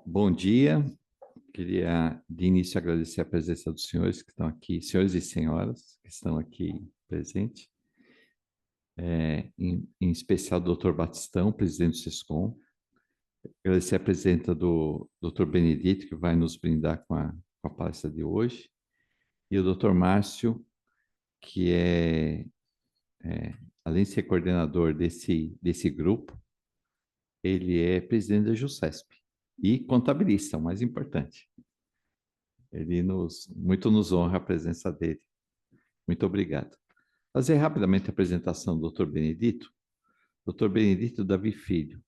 Bom dia. Queria, de início, agradecer a presença dos senhores que estão aqui, senhores e senhoras que estão aqui presentes, em especial do Dr. Batistão, presidente do SESCOM. Agradecer a presença do Dr. Benedito, que vai nos brindar com a palestra de hoje, e o Dr. Márcio, que além de ser coordenador desse grupo, ele é presidente da JUSCESP e contabilista, o mais importante. Ele muito nos honra a presença dele. Muito obrigado. Fazer rapidamente a apresentação do Dr. Benedito. Dr. Benedito Davi Filho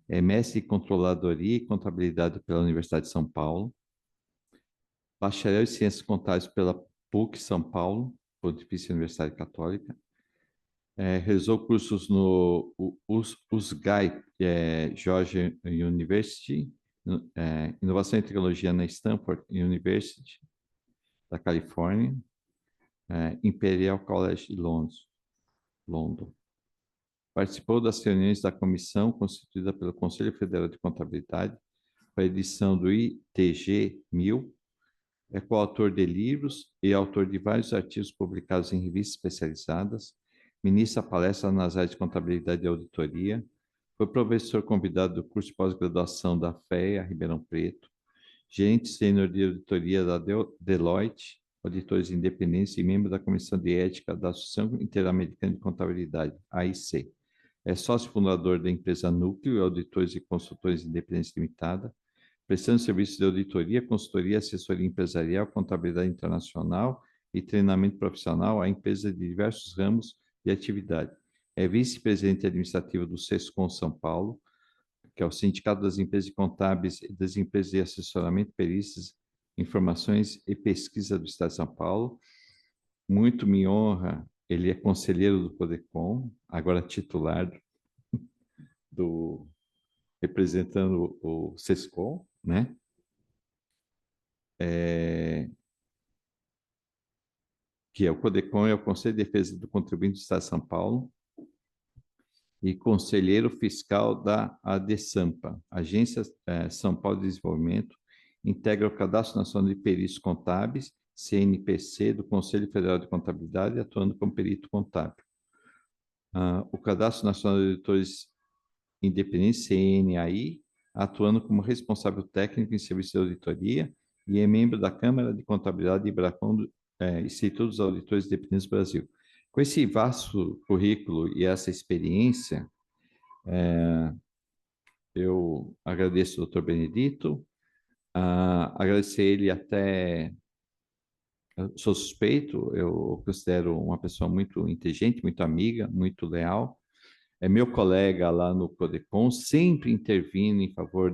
é mestre em Controladoria e Contabilidade pela Universidade de São Paulo, bacharel em Ciências Contábeis pela PUC São Paulo, Pontifícia Universidade Católica, realizou cursos no USGAI, Georgia University, Inovação e Tecnologia na Stanford University, da Califórnia, Imperial College de London. Participou das reuniões da comissão constituída pelo Conselho Federal de Contabilidade para a edição do ITG 1000, é coautor de livros e autor de vários artigos publicados em revistas especializadas, ministra palestras nas áreas de contabilidade e auditoria, foi professor convidado do curso de pós-graduação da FEA, Ribeirão Preto, gerente sênior de auditoria da Deloitte, auditores independentes e membro da Comissão de Ética da Associação Interamericana de Contabilidade, AIC. É sócio fundador da empresa Núcleo, Auditores e Consultores Independentes Limitada, prestando serviços de auditoria, consultoria, assessoria empresarial, contabilidade internacional e treinamento profissional a empresas de diversos ramos de atividade. É vice-presidente administrativo do SESCOM São Paulo, que é o Sindicato das Empresas Contábeis e das Empresas de Assessoramento, Perícias, Informações e Pesquisa do Estado de São Paulo. Muito me honra, ele é conselheiro do Codecom, agora titular representando o SESCOM, né? Que é o Codecom, é o Conselho de Defesa do Contribuinte do Estado de São Paulo, e conselheiro fiscal da ADESAMPA, Agência São Paulo de Desenvolvimento, integra o Cadastro Nacional de Peritos Contábeis, CNPC, do Conselho Federal de Contabilidade, atuando como perito contábil. O Cadastro Nacional de Auditores Independentes, CNAI, atuando como responsável técnico em serviço de auditoria, e é membro da Câmara de Contabilidade de Ibracon, Instituto dos Auditores Independentes do Brasil. Com esse vasto currículo e essa experiência, eu agradeço ao Dr. Benedito, agradecer ele até... Eu sou suspeito, eu considero uma pessoa muito inteligente, muito amiga, muito leal. É meu colega lá no Codecom, sempre intervindo em favor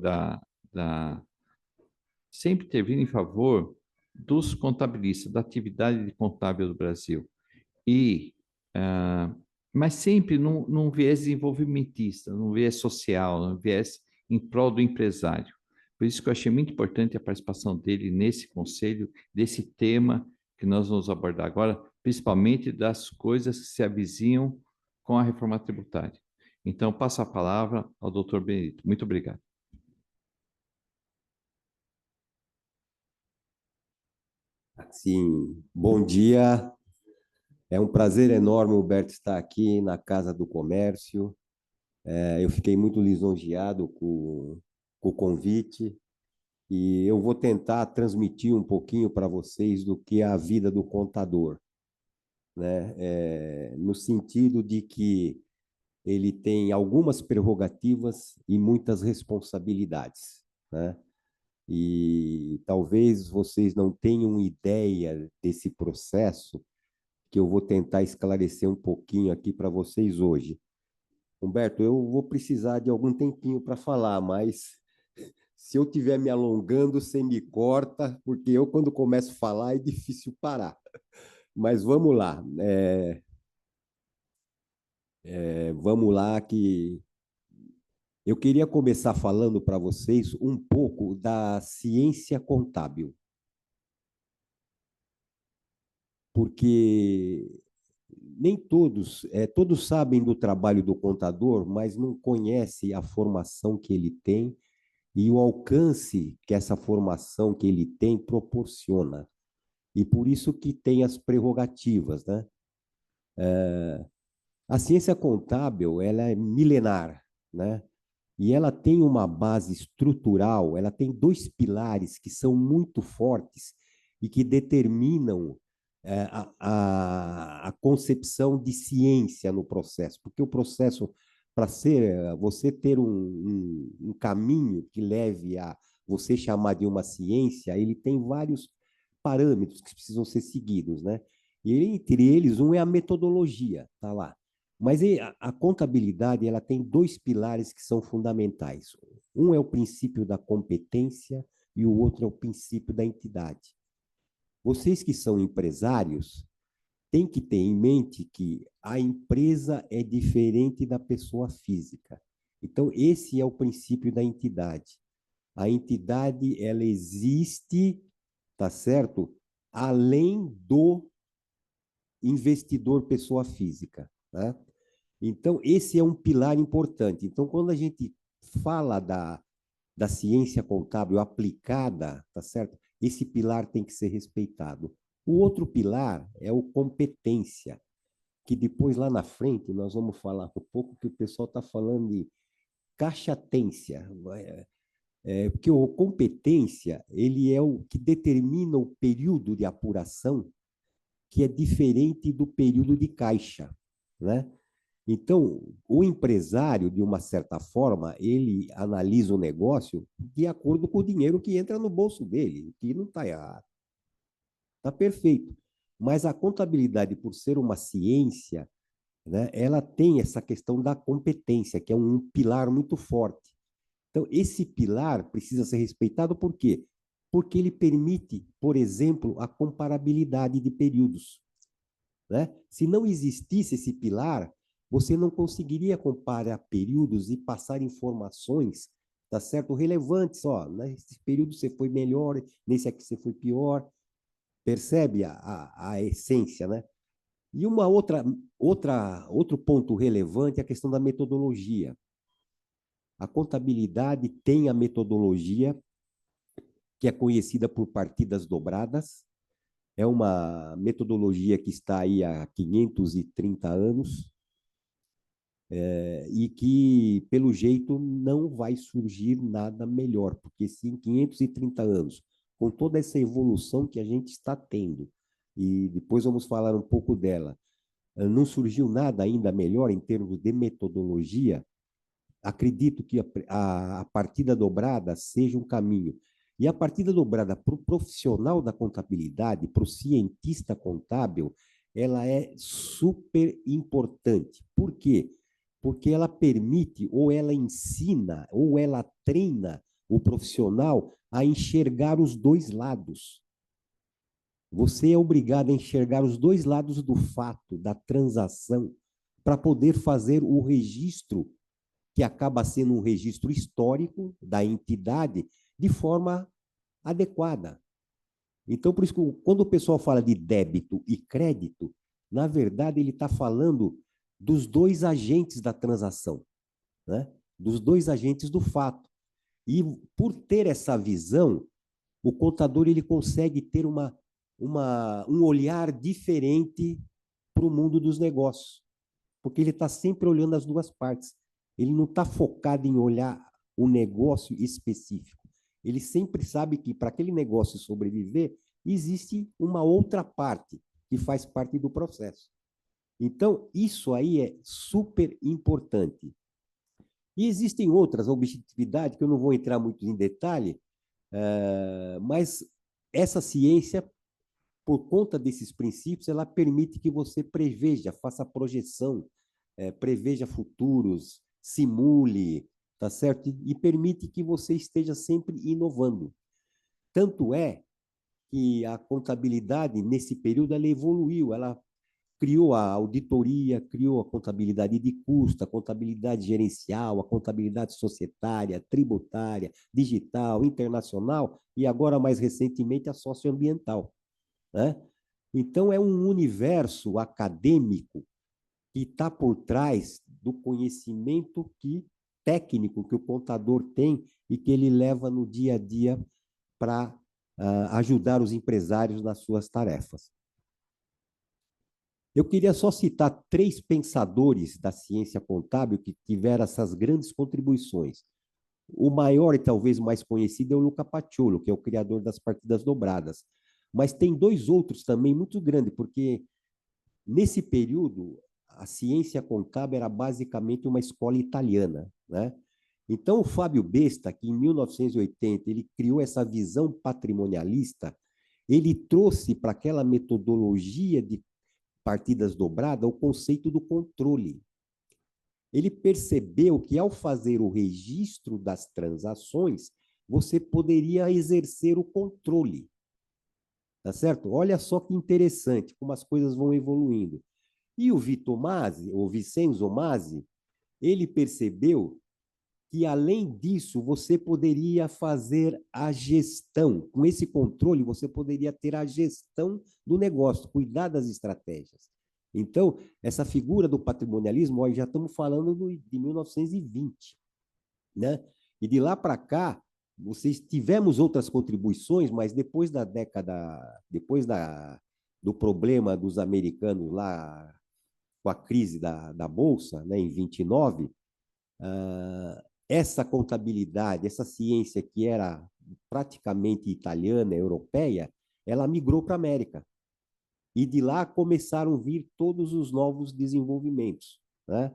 sempre intervindo em favor dos contabilistas, da atividade de contábil do Brasil. Mas sempre num viés desenvolvimentista, num viés social, num viés em prol do empresário. Por isso que eu achei muito importante a participação dele nesse conselho, desse tema que nós vamos abordar agora, principalmente das coisas que se avizinham com a reforma tributária. Então, passo a palavra ao Dr. Benedito. Muito obrigado. Sim, bom dia. É um prazer enorme, Humberto, estar aqui na Casa do Comércio. Eu fiquei muito lisonjeado com o convite e eu vou tentar transmitir um pouquinho para vocês do que é a vida do contador, né? No sentido de que ele tem algumas prerrogativas e muitas responsabilidades, né? E talvez vocês não tenham ideia desse processo que eu vou tentar esclarecer um pouquinho aqui para vocês hoje. Humberto, eu vou precisar de algum tempinho para falar, mas se eu estiver me alongando, você me corta, porque eu, quando começo a falar, é difícil parar. Mas vamos lá. Vamos lá, que eu queria começar falando para vocês um pouco da ciência contábil, porque nem todos sabem do trabalho do contador, mas não conhecem a formação que ele tem e o alcance que essa formação que ele tem proporciona. E por isso que tem as prerrogativas, né? A ciência contábil, ela é milenar, né? E ela tem uma base estrutural, ela tem dois pilares que são muito fortes e que determinam a concepção de ciência no processo, porque o processo, para ser, você ter um caminho que leve a você chamar de uma ciência, ele tem vários parâmetros que precisam ser seguidos, né? E entre eles, um é a metodologia, tá lá. Mas a contabilidade ela tem dois pilares que são fundamentais. Um é o princípio da competência e o outro é o princípio da entidade. Vocês que são empresários têm que ter em mente que a empresa é diferente da pessoa física. Então, esse é o princípio da entidade. A entidade, ela existe, tá certo? Além do investidor pessoa física, né? Então, esse é um pilar importante. Então, quando a gente fala da ciência contábil aplicada, tá certo? Esse pilar tem que ser respeitado. O outro pilar é o competência, que depois lá na frente nós vamos falar um pouco que o pessoal está falando de caixatência. Porque o competência, ele é o que determina o período de apuração, que é diferente do período de caixa, né? Então, o empresário, de uma certa forma, ele analisa o negócio de acordo com o dinheiro que entra no bolso dele, o que não está errado. Está perfeito. Mas a contabilidade, por ser uma ciência, né, ela tem essa questão da competência, que é um pilar muito forte. Então, esse pilar precisa ser respeitado por quê? Porque ele permite, por exemplo, a comparabilidade de períodos, né? Se não existisse esse pilar, você não conseguiria comparar períodos e passar informações, tá certo? Relevantes, ó, nesse período você foi melhor, nesse aqui você foi pior. Percebe a essência, né? E outro ponto relevante é a questão da metodologia. A contabilidade tem a metodologia que é conhecida por partidas dobradas. É uma metodologia que está aí há 530 anos, e que, pelo jeito, não vai surgir nada melhor, porque se em 530 anos, com toda essa evolução que a gente está tendo, e depois vamos falar um pouco dela, não surgiu nada ainda melhor em termos de metodologia, acredito que a partida dobrada seja um caminho. E a partida dobrada para o profissional da contabilidade, para o cientista contábil, ela é super importante. Por quê? Porque ela permite, ou ela ensina, ou ela treina o profissional a enxergar os dois lados. Você é obrigado a enxergar os dois lados do fato, da transação, para poder fazer o registro, que acaba sendo um registro histórico da entidade, de forma adequada. Então, por isso que quando o pessoal fala de débito e crédito, na verdade, ele está falando dos dois agentes da transação, né? Dos dois agentes do fato. E por ter essa visão, o contador ele consegue ter um olhar diferente para o mundo dos negócios, porque ele está sempre olhando as duas partes. Ele não está focado em olhar o negócio específico. Ele sempre sabe que para aquele negócio sobreviver, existe uma outra parte que faz parte do processo. Então, isso aí é super importante. E existem outras, a objetividade, que eu não vou entrar muito em detalhe, mas essa ciência, por conta desses princípios, ela permite que você preveja, faça projeção, preveja futuros, simule, tá certo? E permite que você esteja sempre inovando. Tanto é que a contabilidade, nesse período, ela evoluiu, ela criou a auditoria, criou a contabilidade de custo, a contabilidade gerencial, a contabilidade societária, tributária, digital, internacional e agora, mais recentemente, a socioambiental, né? Então, é um universo acadêmico que está por trás do conhecimento que técnico que o contador tem e que ele leva no dia a dia para ajudar os empresários nas suas tarefas. Eu queria só citar 3 pensadores da ciência contábil que tiveram essas grandes contribuições. O maior e talvez mais conhecido é o Luca Paciolo, que é o criador das partidas dobradas. Mas tem 2 outros também muito grandes, porque nesse período a ciência contábil era basicamente uma escola italiana, né? Então, o Fábio Besta, que em 1980 ele criou essa visão patrimonialista, ele trouxe para aquela metodologia de partidas dobradas o conceito do controle. Ele percebeu que, ao fazer o registro das transações, você poderia exercer o controle. Tá certo? Olha só que interessante como as coisas vão evoluindo. E o Vito Masi, ou Vincenzo Masi, ele percebeu que, além disso, você poderia fazer a gestão. Com esse controle, você poderia ter a gestão do negócio, cuidar das estratégias. Então, essa figura do patrimonialismo, ó, já estamos falando de 1920, né? E de lá para cá, vocês tivemos outras contribuições, mas depois da década, do problema dos americanos lá com a crise da Bolsa, né, em 29, essa contabilidade, essa ciência que era praticamente italiana, europeia, ela migrou para a América. E de lá começaram a vir todos os novos desenvolvimentos, né?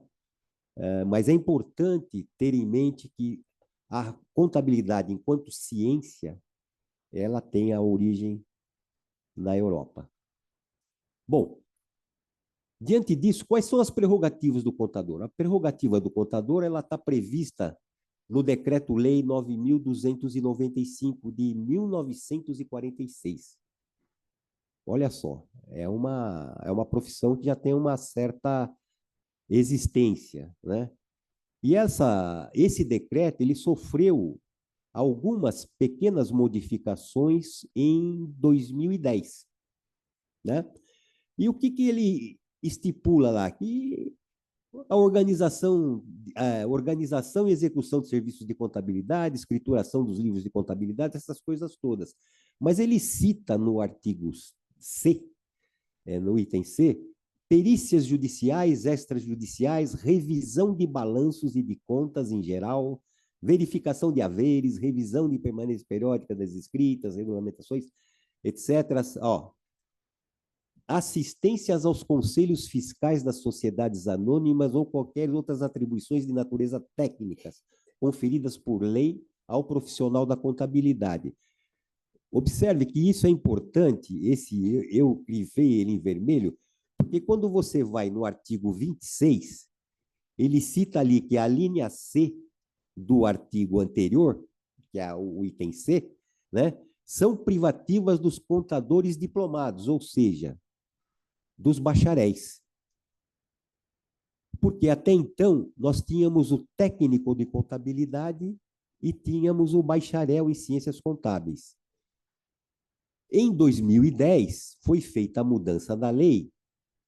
Mas é importante ter em mente que a contabilidade, enquanto ciência, ela tem a origem na Europa. Bom, diante disso, quais são as prerrogativas do contador? A prerrogativa do contador ela está prevista no Decreto-Lei 9.295 de 1946. Olha só, é uma profissão que já tem uma certa existência, né? E esse decreto ele sofreu algumas pequenas modificações em 2010, né? E o que ele estipula lá? Que organização e execução de serviços de contabilidade, escrituração dos livros de contabilidade, essas coisas todas. Mas ele cita no artigo C, no item C, perícias judiciais, extrajudiciais, revisão de balanços e de contas em geral, verificação de haveres, revisão de permanência periódica das escritas, regulamentações, etc. Ó, assistências aos conselhos fiscais das sociedades anônimas ou qualquer outras atribuições de natureza técnicas conferidas por lei ao profissional da contabilidade. Observe que isso é importante, eu grifei ele em vermelho, porque quando você vai no artigo 26, ele cita ali que a linha C do artigo anterior, que é o item C, né, são privativas dos contadores diplomados, ou seja, dos bacharéis. Porque até então nós tínhamos o técnico de contabilidade e tínhamos o bacharel em ciências contábeis. Em 2010 foi feita a mudança da lei,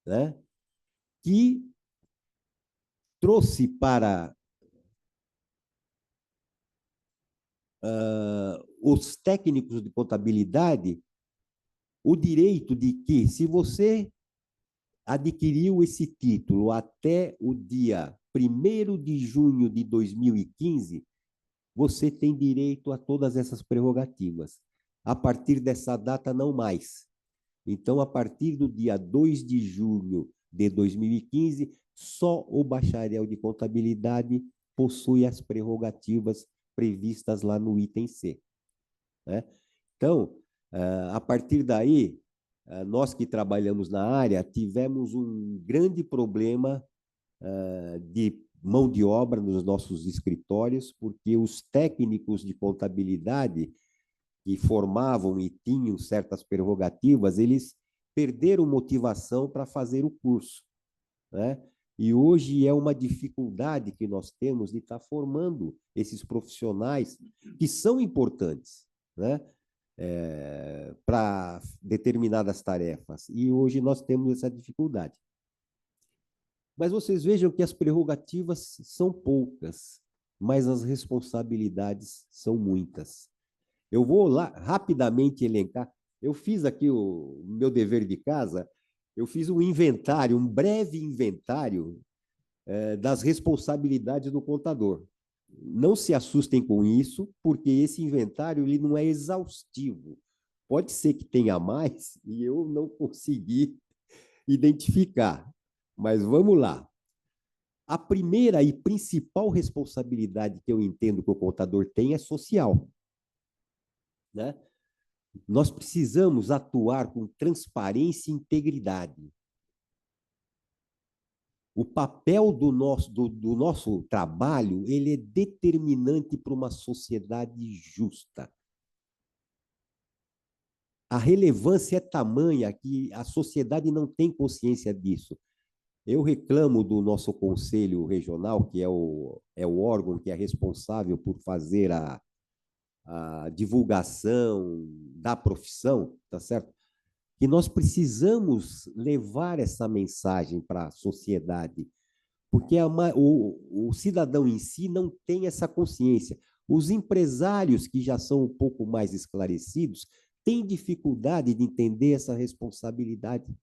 né, que trouxe para os técnicos de contabilidade o direito de que, se você adquiriu esse título até o dia 1º de junho de 2015, você tem direito a todas essas prerrogativas. A partir dessa data, não mais. Então, a partir do dia 2 de junho de 2015, só o bacharel de contabilidade possui as prerrogativas previstas lá no item C, né? Então, a partir daí, nós que trabalhamos na área tivemos um grande problema de mão de obra nos nossos escritórios, porque os técnicos de contabilidade que formavam e tinham certas prerrogativas, eles perderam motivação para fazer o curso, né? E hoje é uma dificuldade que nós temos de estar formando esses profissionais que são importantes, né, para determinadas tarefas. E hoje nós temos essa dificuldade. Mas vocês vejam que as prerrogativas são poucas. mas as responsabilidades são muitas. Eu vou lá rapidamente elencar. Eu fiz aqui o meu dever de casa, eu fiz um inventário, um breve inventário das responsabilidades do contador. Não se assustem com isso, porque esse inventário ele não é exaustivo. Pode ser que tenha mais e eu não consegui identificar. Mas vamos lá. A primeira e principal responsabilidade que eu entendo que o contador tem é social, né? Nós precisamos atuar com transparência e integridade. O papel do nosso trabalho ele é determinante para uma sociedade justa. A relevância é tamanha que a sociedade não tem consciência disso. Eu reclamo do nosso conselho regional, que é o órgão que é responsável por fazer a divulgação da profissão, tá certo? Que nós precisamos levar essa mensagem para a sociedade, porque o cidadão em si não tem essa consciência. Os empresários que já são um pouco mais esclarecidos têm dificuldade de entender essa responsabilidade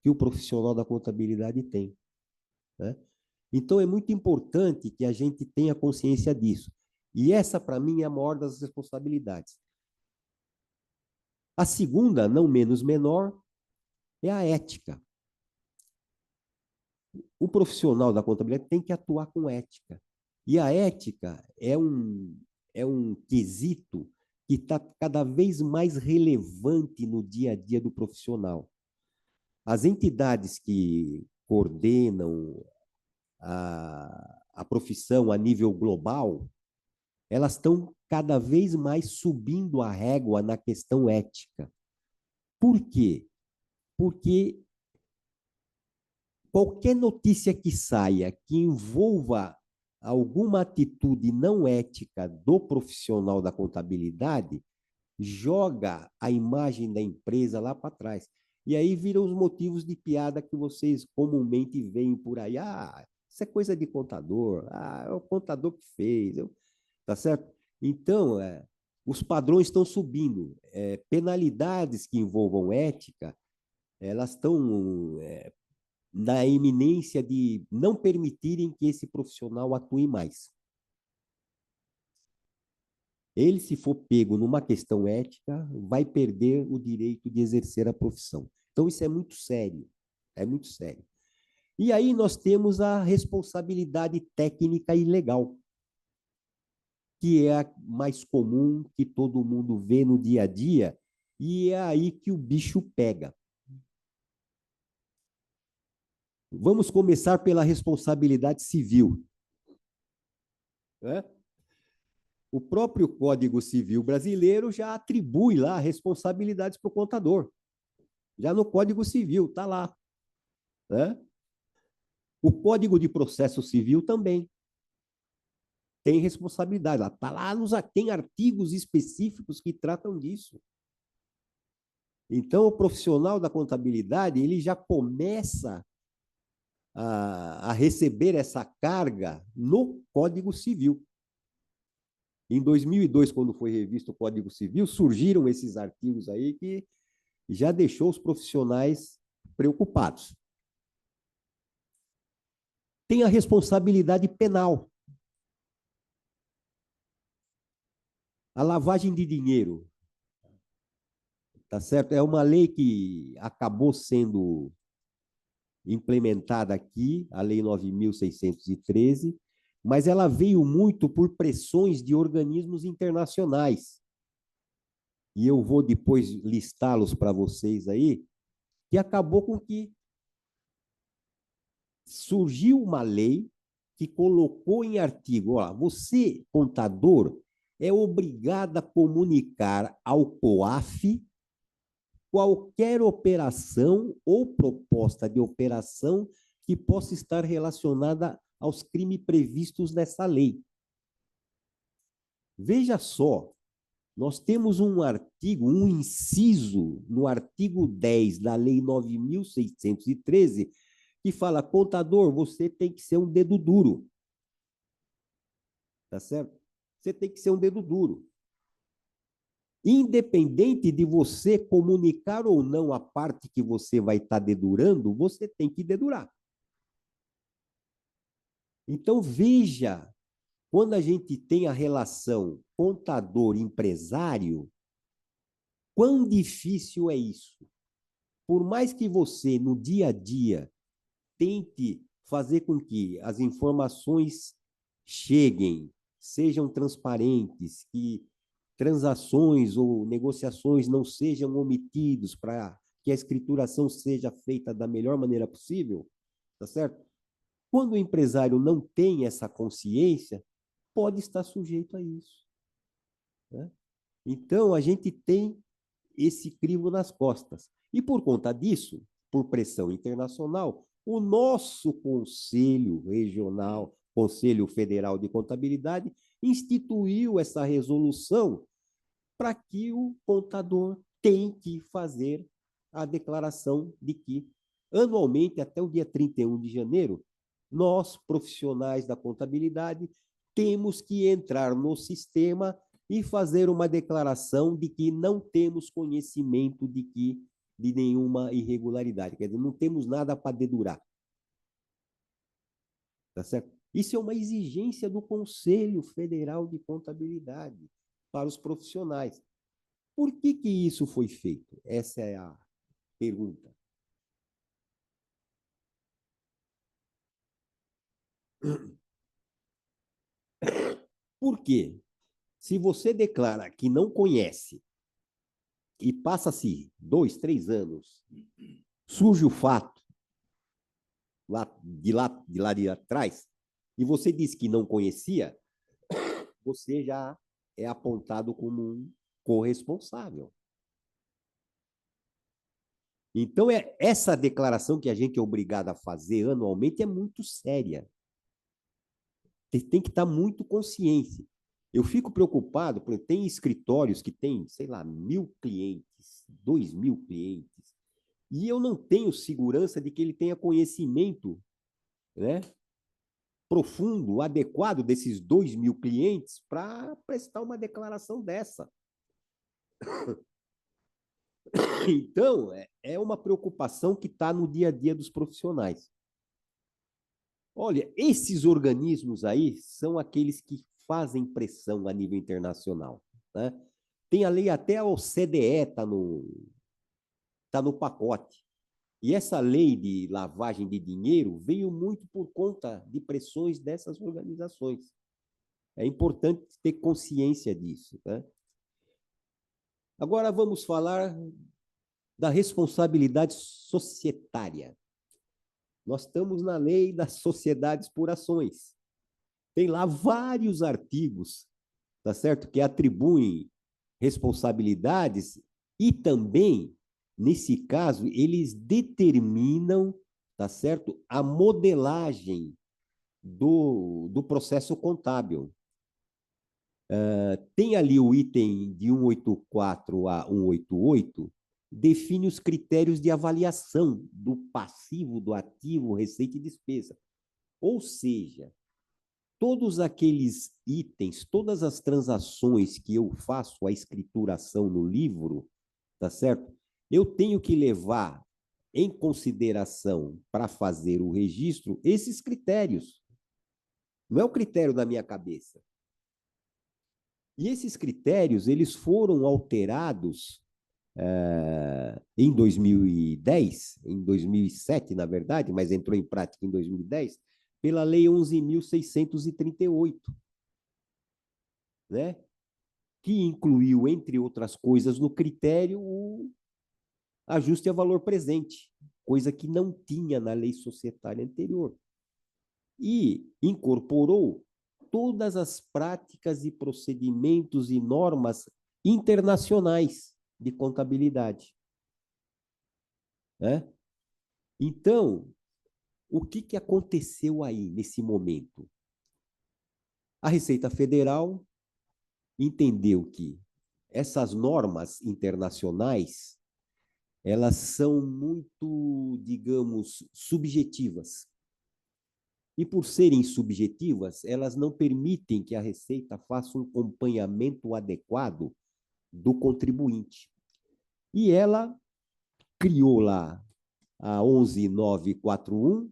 que o profissional da contabilidade tem, né? Então, é muito importante que a gente tenha consciência disso. E essa, para mim, é a maior das responsabilidades. A segunda, não menos menor, é a ética. O profissional da contabilidade tem que atuar com ética. E a ética é um quesito que está cada vez mais relevante no dia a dia do profissional. As entidades que coordenam a profissão a nível global, elas estão cada vez mais subindo a régua na questão ética. Por quê? Porque qualquer notícia que saia que envolva alguma atitude não ética do profissional da contabilidade joga a imagem da empresa lá para trás. E aí viram os motivos de piada que vocês comumente veem por aí. Ah, isso é coisa de contador. Ah, é o contador que fez. Tá certo? Então, os padrões estão subindo. Penalidades que envolvam ética, elas estão na iminência de não permitirem que esse profissional atue mais. Ele, se for pego numa questão ética, vai perder o direito de exercer a profissão. Então, isso é muito sério. É muito sério. E aí nós temos a responsabilidade técnica e legal, que é a mais comum, que todo mundo vê no dia a dia, e é aí que o bicho pega. Vamos começar pela responsabilidade civil. O próprio Código Civil brasileiro já atribui lá responsabilidades para o contador. Já no Código Civil, está lá. O Código de Processo Civil também tem responsabilidade. Está lá, tem artigos específicos que tratam disso. Então, o profissional da contabilidade ele já começa a receber essa carga no Código Civil. Em 2002, quando foi revisto o Código Civil, surgiram esses artigos aí que já deixou os profissionais preocupados. Tem a responsabilidade penal. A lavagem de dinheiro, tá certo? É uma lei que acabou sendo implementada aqui, a Lei 9.613, mas ela veio muito por pressões de organismos internacionais. E eu vou depois listá-los para vocês aí, que acabou com que surgiu uma lei que colocou em artigo, ó, você, contador, é obrigado a comunicar ao COAF qualquer operação ou proposta de operação que possa estar relacionada aos crimes previstos nessa lei. Veja só, nós temos um artigo, um inciso no artigo 10 da Lei 9.613, que fala, contador, você tem que ser um dedo duro. tá certo? Você tem que ser um dedo duro. Independente de você comunicar ou não a parte que você vai estar dedurando, você tem que dedurar. Então, veja, quando a gente tem a relação contador-empresário, quão difícil é isso. Por mais que você, no dia a dia, tente fazer com que as informações cheguem, sejam transparentes, que transações ou negociações não sejam omitidos para que a escrituração seja feita da melhor maneira possível, tá certo? Quando o empresário não tem essa consciência, pode estar sujeito a isso, né? Então, a gente tem esse crivo nas costas. E por conta disso, por pressão internacional, o nosso Conselho Regional, Conselho Federal de Contabilidade, instituiu essa resolução para que o contador tem que fazer a declaração de que, anualmente, até o dia 31 de janeiro, nós, profissionais da contabilidade, temos que entrar no sistema e fazer uma declaração de que não temos conhecimento de nenhuma irregularidade. Quer dizer, não temos nada para dedurar. Tá certo? Isso é uma exigência do Conselho Federal de Contabilidade para os profissionais. Por que isso foi feito? Essa é a pergunta. Por quê? Se você declara que não conhece e passa-se 2, 3 anos, surge o fato lá de atrás, e você diz que não conhecia, você já é apontado como um corresponsável. Então, essa declaração que a gente é obrigado a fazer anualmente é muito séria. Tem que estar muito consciente. Eu fico preocupado, porque tem escritórios que têm, sei lá, 1.000 clientes, 2.000 clientes, e eu não tenho segurança de que ele tenha conhecimento, né, profundo, adequado desses 2.000 clientes para prestar uma declaração dessa. Então, é uma preocupação que está no dia a dia dos profissionais. Olha, esses organismos aí são aqueles que fazem pressão a nível internacional, né? Tem a lei, até a OCDE tá no pacote. E essa lei de lavagem de dinheiro veio muito por conta de pressões dessas organizações. É importante ter consciência disso, né? Agora vamos falar da responsabilidade societária. Nós estamos na lei das sociedades por ações. Tem lá vários artigos, tá certo? Que atribuem responsabilidades e também, nesse caso, eles determinam, tá certo? A modelagem do processo contábil. Tem ali o item de 184 a 188, define os critérios de avaliação do passivo, do ativo, receita e despesa. Ou seja, todos aqueles itens, todas as transações que eu faço a escrituração no livro, tá certo? Eu tenho que levar em consideração para fazer o registro esses critérios. Não é o critério da minha cabeça. E esses critérios, eles foram alterados em 2010, em 2007, na verdade, mas entrou em prática em 2010, pela Lei 11.638, né? Que incluiu, entre outras coisas, no critério o ajuste a valor presente, coisa que não tinha na lei societária anterior. E incorporou todas as práticas e procedimentos e normas internacionais de contabilidade, né? Então, o que aconteceu aí nesse momento? A Receita Federal entendeu que essas normas internacionais, elas são muito, digamos, subjetivas. E por serem subjetivas, elas não permitem que a Receita faça um acompanhamento adequado do contribuinte. E ela criou lá a 11941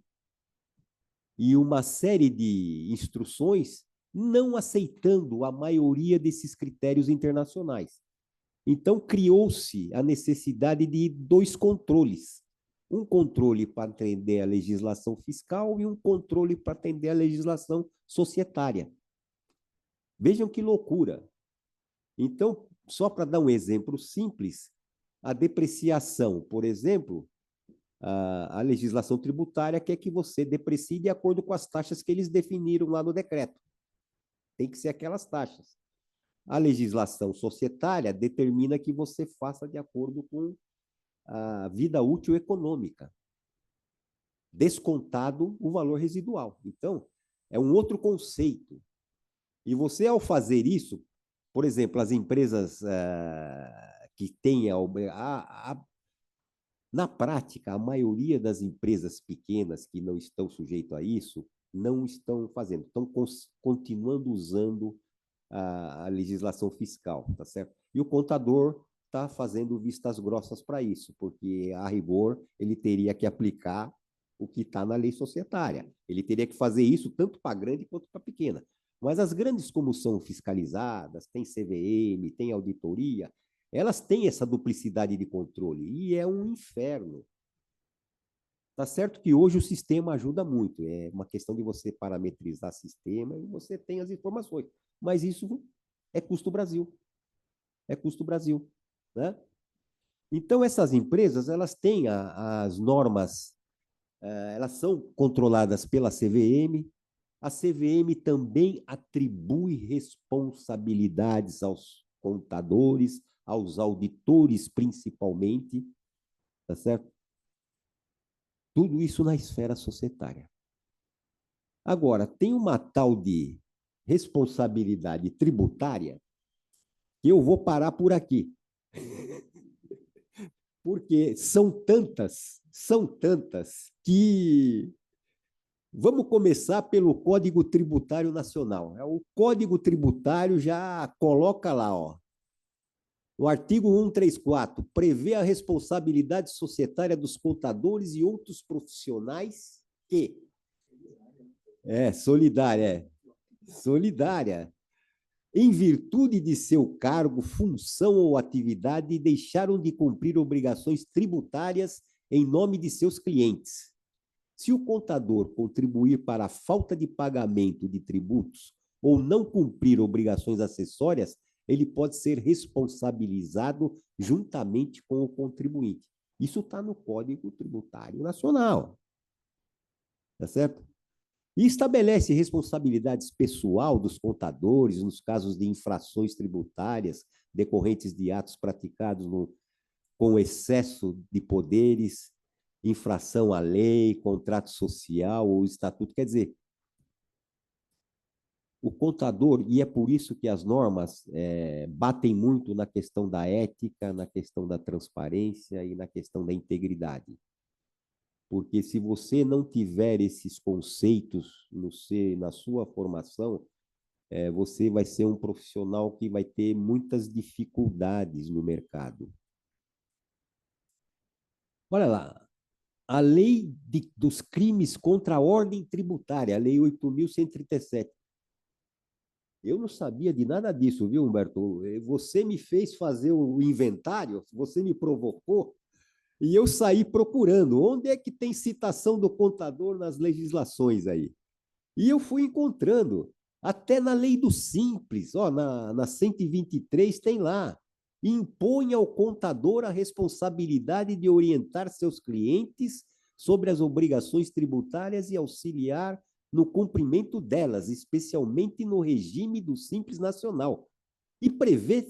e uma série de instruções não aceitando a maioria desses critérios internacionais. Então, criou-se a necessidade de dois controles. Um controle para atender a legislação fiscal e um controle para atender a legislação societária. Vejam que loucura. Então, só para dar um exemplo simples, a depreciação, por exemplo, a legislação tributária quer que você deprecie de acordo com as taxas que eles definiram lá no decreto. Tem que ser aquelas taxas. A legislação societária determina que você faça de acordo com a vida útil econômica, descontado o valor residual. Então, é um outro conceito. E você, ao fazer isso, por exemplo, as empresas que têm na prática, a maioria das empresas pequenas que não estão sujeitas a isso, não estão fazendo, estão continuando usando a legislação fiscal, tá certo? E o contador está fazendo vistas grossas para isso, porque, a rigor, ele teria que aplicar o que está na lei societária. Ele teria que fazer isso tanto para grande quanto para pequena. Mas as grandes, como são fiscalizadas, tem CVM, tem auditoria, elas têm essa duplicidade de controle e é um inferno. Tá certo que hoje o sistema ajuda muito, é uma questão de você parametrizar o sistema e você tem as informações. Mas isso é custo Brasil. É custo Brasil, né? Então, essas empresas, elas têm as normas, elas são controladas pela CVM. A CVM também atribui responsabilidades aos contadores, aos auditores, principalmente, tá certo? Tudo isso na esfera societária. Agora, tem uma tal de responsabilidade tributária que eu vou parar por aqui. Porque são tantas que vamos começar pelo Código Tributário Nacional. O Código Tributário já coloca lá, ó, o artigo 134 prevê a responsabilidade societária dos contadores e outros profissionais que solidária, em virtude de seu cargo, função ou atividade, deixaram de cumprir obrigações tributárias em nome de seus clientes. Se o contador contribuir para a falta de pagamento de tributos ou não cumprir obrigações acessórias, ele pode ser responsabilizado juntamente com o contribuinte. Isso está no Código Tributário Nacional. Tá certo? E estabelece responsabilidades pessoal dos contadores nos casos de infrações tributárias decorrentes de atos praticados com excesso de poderes, infração à lei, contrato social ou estatuto. Quer dizer, o contador, e é por isso que as normas batem muito na questão da ética, na questão da transparência e na questão da integridade. Porque se você não tiver esses conceitos na sua formação, você vai ser um profissional que vai ter muitas dificuldades no mercado. Olha lá, a lei dos crimes contra a ordem tributária, a lei 8.137. Eu não sabia de nada disso, viu, Humberto? Você me fez fazer o inventário, você me provocou, e eu saí procurando onde é que tem citação do contador nas legislações aí. E eu fui encontrando, até na lei do Simples, ó, na 123 tem lá, impõe ao contador a responsabilidade de orientar seus clientes sobre as obrigações tributárias e auxiliar no cumprimento delas, especialmente no regime do Simples Nacional, e prevê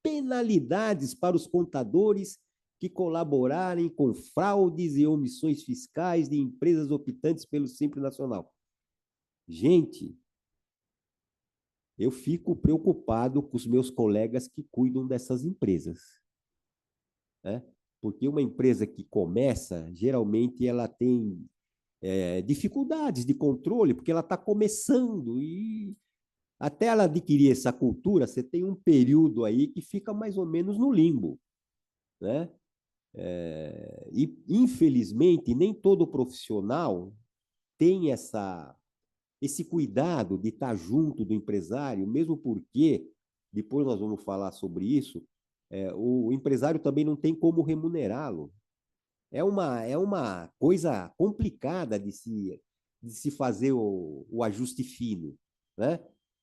penalidades para os contadores que colaborarem com fraudes e omissões fiscais de empresas optantes pelo Simples Nacional. Gente, eu fico preocupado com os meus colegas que cuidam dessas empresas, né? Porque uma empresa que começa, geralmente ela tem dificuldades de controle, porque ela está começando e até ela adquirir essa cultura, você tem um período aí que fica mais ou menos no limbo, né? E, infelizmente, nem todo profissional tem esse cuidado de estar junto do empresário, mesmo porque, depois nós vamos falar sobre isso, o empresário também não tem como remunerá-lo. É uma coisa complicada de se fazer o ajuste fino, né?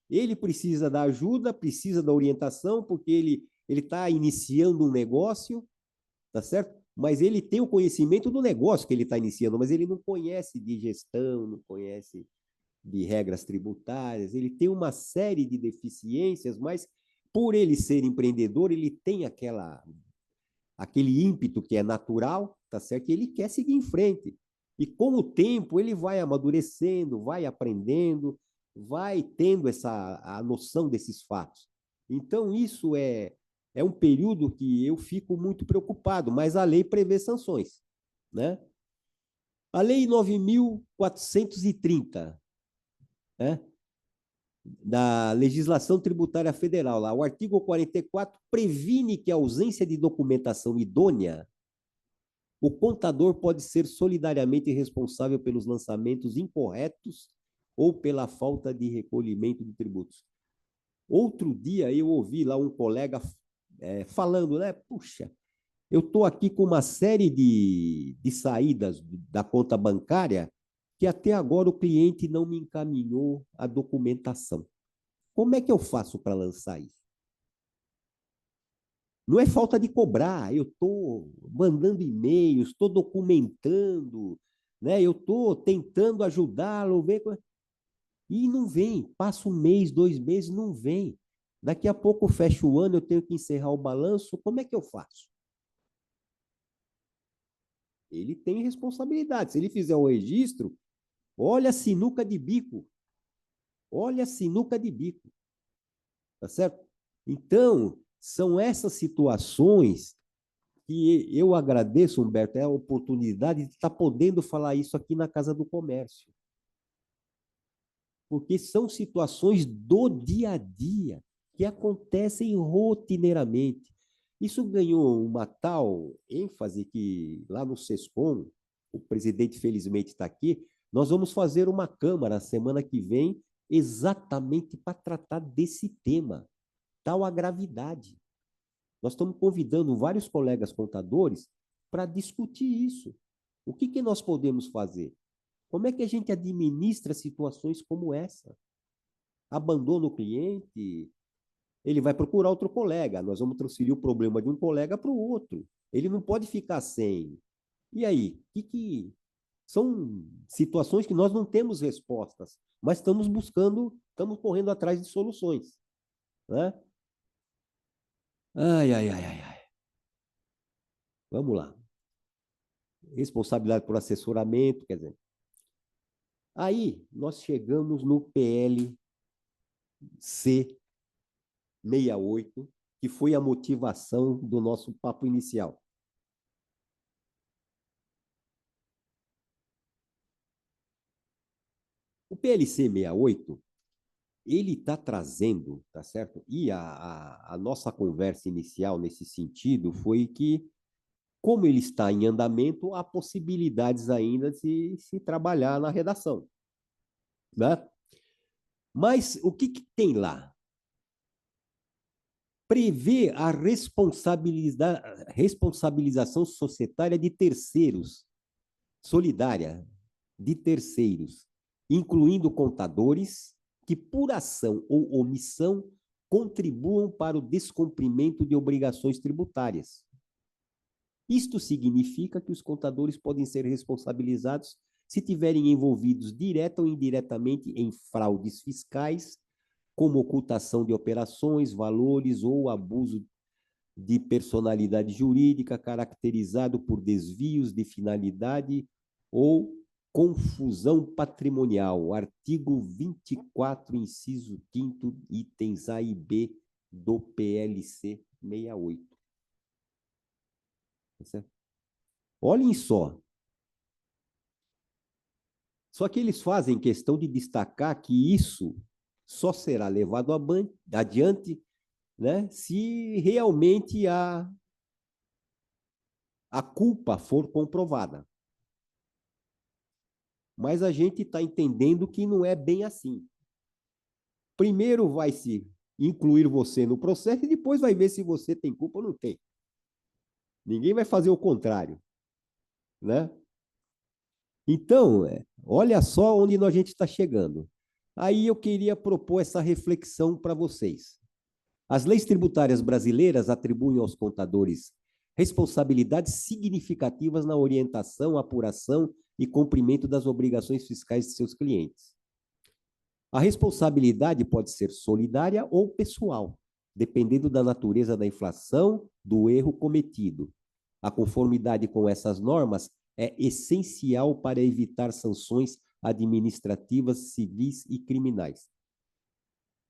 Ele precisa da ajuda, precisa da orientação, porque ele está iniciando um negócio, tá certo? Mas ele tem o conhecimento do negócio que ele está iniciando, mas ele não conhece de gestão, não conhece de regras tributárias, ele tem uma série de deficiências, mas por ele ser empreendedor, ele tem aquele ímpeto que é natural, tá certo? E ele quer seguir em frente. E com o tempo ele vai amadurecendo, vai aprendendo, vai tendo a noção desses fatos. Então isso é um período que eu fico muito preocupado, mas a lei prevê sanções, né? A lei 9.430, né? Da legislação tributária federal, lá, o artigo 44 previne que a ausência de documentação idônea, o contador pode ser solidariamente responsável pelos lançamentos incorretos ou pela falta de recolhimento de tributos. Outro dia eu ouvi lá um colega falando, né? Puxa, eu estou aqui com uma série de saídas da conta bancária que até agora o cliente não me encaminhou a documentação. Como é que eu faço para lançar isso? Não é falta de cobrar, eu estou mandando e-mails, estou documentando, né? Eu estou tentando ajudá-lo, e não vem. Passa um mês, 2 meses, não vem. Daqui a pouco fecha o ano, eu tenho que encerrar o balanço, como é que eu faço? Ele tem responsabilidade. Se ele fizer o registro, olha a sinuca de bico. Olha a sinuca de bico. Tá certo? Então, são essas situações que eu agradeço, Humberto, a oportunidade de estar podendo falar isso aqui na Casa do Comércio. Porque são situações do dia a dia que acontecem rotineiramente. Isso ganhou uma tal ênfase que lá no SESCOM, o presidente felizmente está aqui, nós vamos fazer uma câmara semana que vem exatamente para tratar desse tema, tal a gravidade. Nós estamos convidando vários colegas contadores para discutir isso. O que nós podemos fazer? Como é que a gente administra situações como essa? Abandona o cliente, ele vai procurar outro colega. Nós vamos transferir o problema de um colega para o outro. Ele não pode ficar sem. E aí? São situações que nós não temos respostas, mas estamos buscando, estamos correndo atrás de soluções, né? Ai, ai, ai, ai, ai. Vamos lá. Responsabilidade por assessoramento, quer dizer. Aí nós chegamos no PL C68, que foi a motivação do nosso papo inicial. O PLC 68, ele está trazendo, tá certo? E a nossa conversa inicial nesse sentido foi que, como ele está em andamento, há possibilidades ainda de se trabalhar na redação, né? Mas o que tem lá? Prevê a responsabilização societária de terceiros, solidária de terceiros, incluindo contadores que, por ação ou omissão, contribuam para o descumprimento de obrigações tributárias. Isto significa que os contadores podem ser responsabilizados se tiverem envolvidos direta ou indiretamente em fraudes fiscais, como ocultação de operações, valores ou abuso de personalidade jurídica caracterizado por desvios de finalidade ou confusão patrimonial. Artigo 24, inciso 5º, itens A e B do PLC 68. Tá certo? Olhem só. Só que eles fazem questão de destacar que isso só será levado adiante, né, se realmente a culpa for comprovada. Mas a gente está entendendo que não é bem assim. Primeiro vai se incluir você no processo e depois vai ver se você tem culpa ou não tem. Ninguém vai fazer o contrário, né? Então, olha só onde a gente está chegando. Aí eu queria propor essa reflexão para vocês. As leis tributárias brasileiras atribuem aos contadores responsabilidades significativas na orientação, apuração e cumprimento das obrigações fiscais de seus clientes. A responsabilidade pode ser solidária ou pessoal, dependendo da natureza da infração, do erro cometido. A conformidade com essas normas é essencial para evitar sanções administrativas, civis e criminais.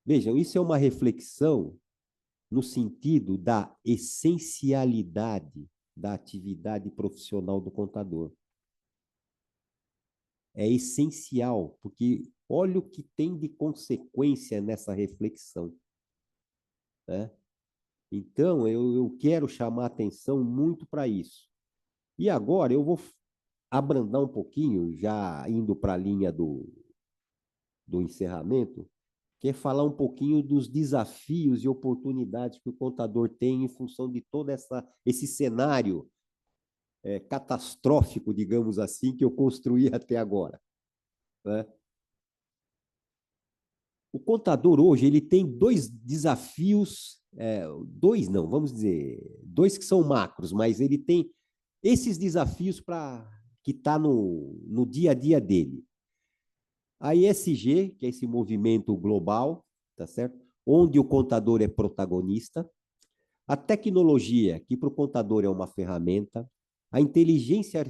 Vejam, isso é uma reflexão no sentido da essencialidade da atividade profissional do contador. É essencial, porque olha o que tem de consequência nessa reflexão, né? Então, eu quero chamar atenção muito para isso. E agora eu vou abrandar um pouquinho, já indo para a linha do encerramento, que é falar um pouquinho dos desafios e oportunidades que o contador tem em função de todo esse cenário catastrófico, digamos assim, que eu construí até agora, né? O contador hoje ele tem dois desafios, dois não, vamos dizer, dois que são macros, mas ele tem esses desafios para que está no dia a dia dele. A ESG, que é esse movimento global, tá certo? Onde o contador é protagonista, a tecnologia, que para o contador é uma ferramenta, a inteligência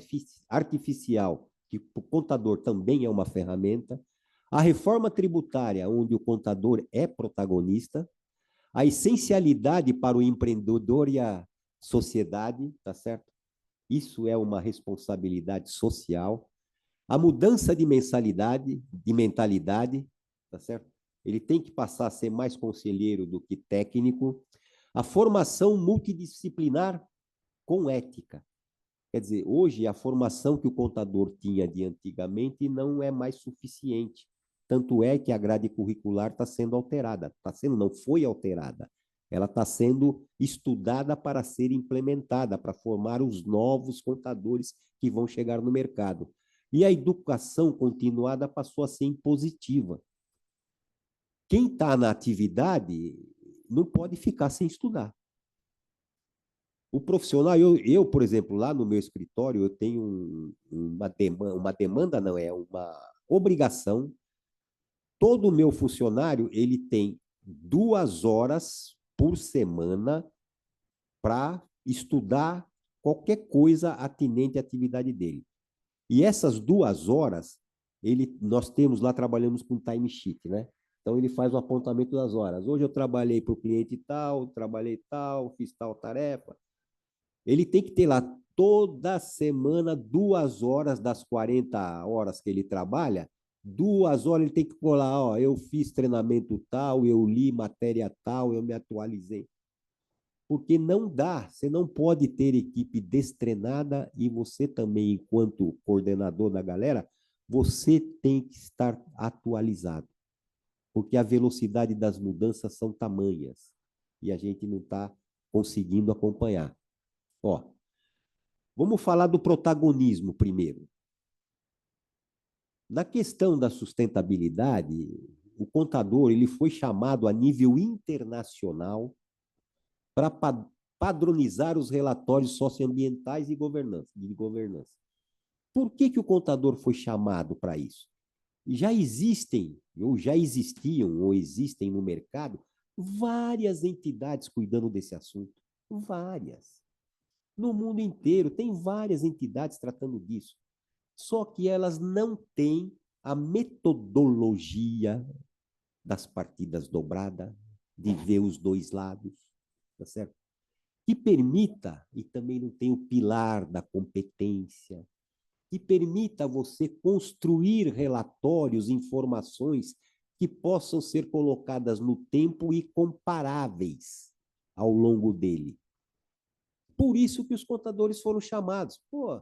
artificial, que para o contador também é uma ferramenta, a reforma tributária, onde o contador é protagonista, a essencialidade para o empreendedor e a sociedade, tá certo? Isso é uma responsabilidade social. A mudança de mentalidade, tá certo? Ele tem que passar a ser mais conselheiro do que técnico. A formação multidisciplinar com ética. Quer dizer, hoje a formação que o contador tinha de antigamente não é mais suficiente. Tanto é que a grade curricular está sendo alterada. Está sendo, não foi alterada. Ela está sendo estudada para ser implementada, para formar os novos contadores que vão chegar no mercado. E a educação continuada passou a ser impositiva. Quem está na atividade não pode ficar sem estudar. O profissional, por exemplo, lá no meu escritório, eu tenho uma demanda, não, é uma obrigação. Todo o meu funcionário, ele tem 2 horas por semana para estudar qualquer coisa atinente à atividade dele. E essas 2 horas, nós temos lá, trabalhamos com timesheet, né? Então, ele faz o apontamento das horas. Hoje eu trabalhei para o cliente tal, trabalhei tal, fiz tal tarefa. Ele tem que ter lá toda semana 2 horas das 40 horas que ele trabalha, 2 horas ele tem que colar, ó, eu fiz treinamento tal, eu li matéria tal, eu me atualizei. Porque não dá, você não pode ter equipe destreinada e você também, enquanto coordenador da galera, você tem que estar atualizado. Porque a velocidade das mudanças são tamanhas e a gente não está conseguindo acompanhar. Ó, vamos falar do protagonismo primeiro. Na questão da sustentabilidade, o contador ele foi chamado a nível internacional para padronizar os relatórios socioambientais e governança. Por que o contador foi chamado para isso? Já existem, ou já existiam, ou existem no mercado, várias entidades cuidando desse assunto. Várias. No mundo inteiro, tem várias entidades tratando disso. Só que elas não têm a metodologia das partidas dobradas, de ver os dois lados, tá certo? Que permita, e também não tem o pilar da competência, que permita você construir relatórios, informações que possam ser colocadas no tempo e comparáveis ao longo dele. Por isso que os contadores foram chamados. Pô,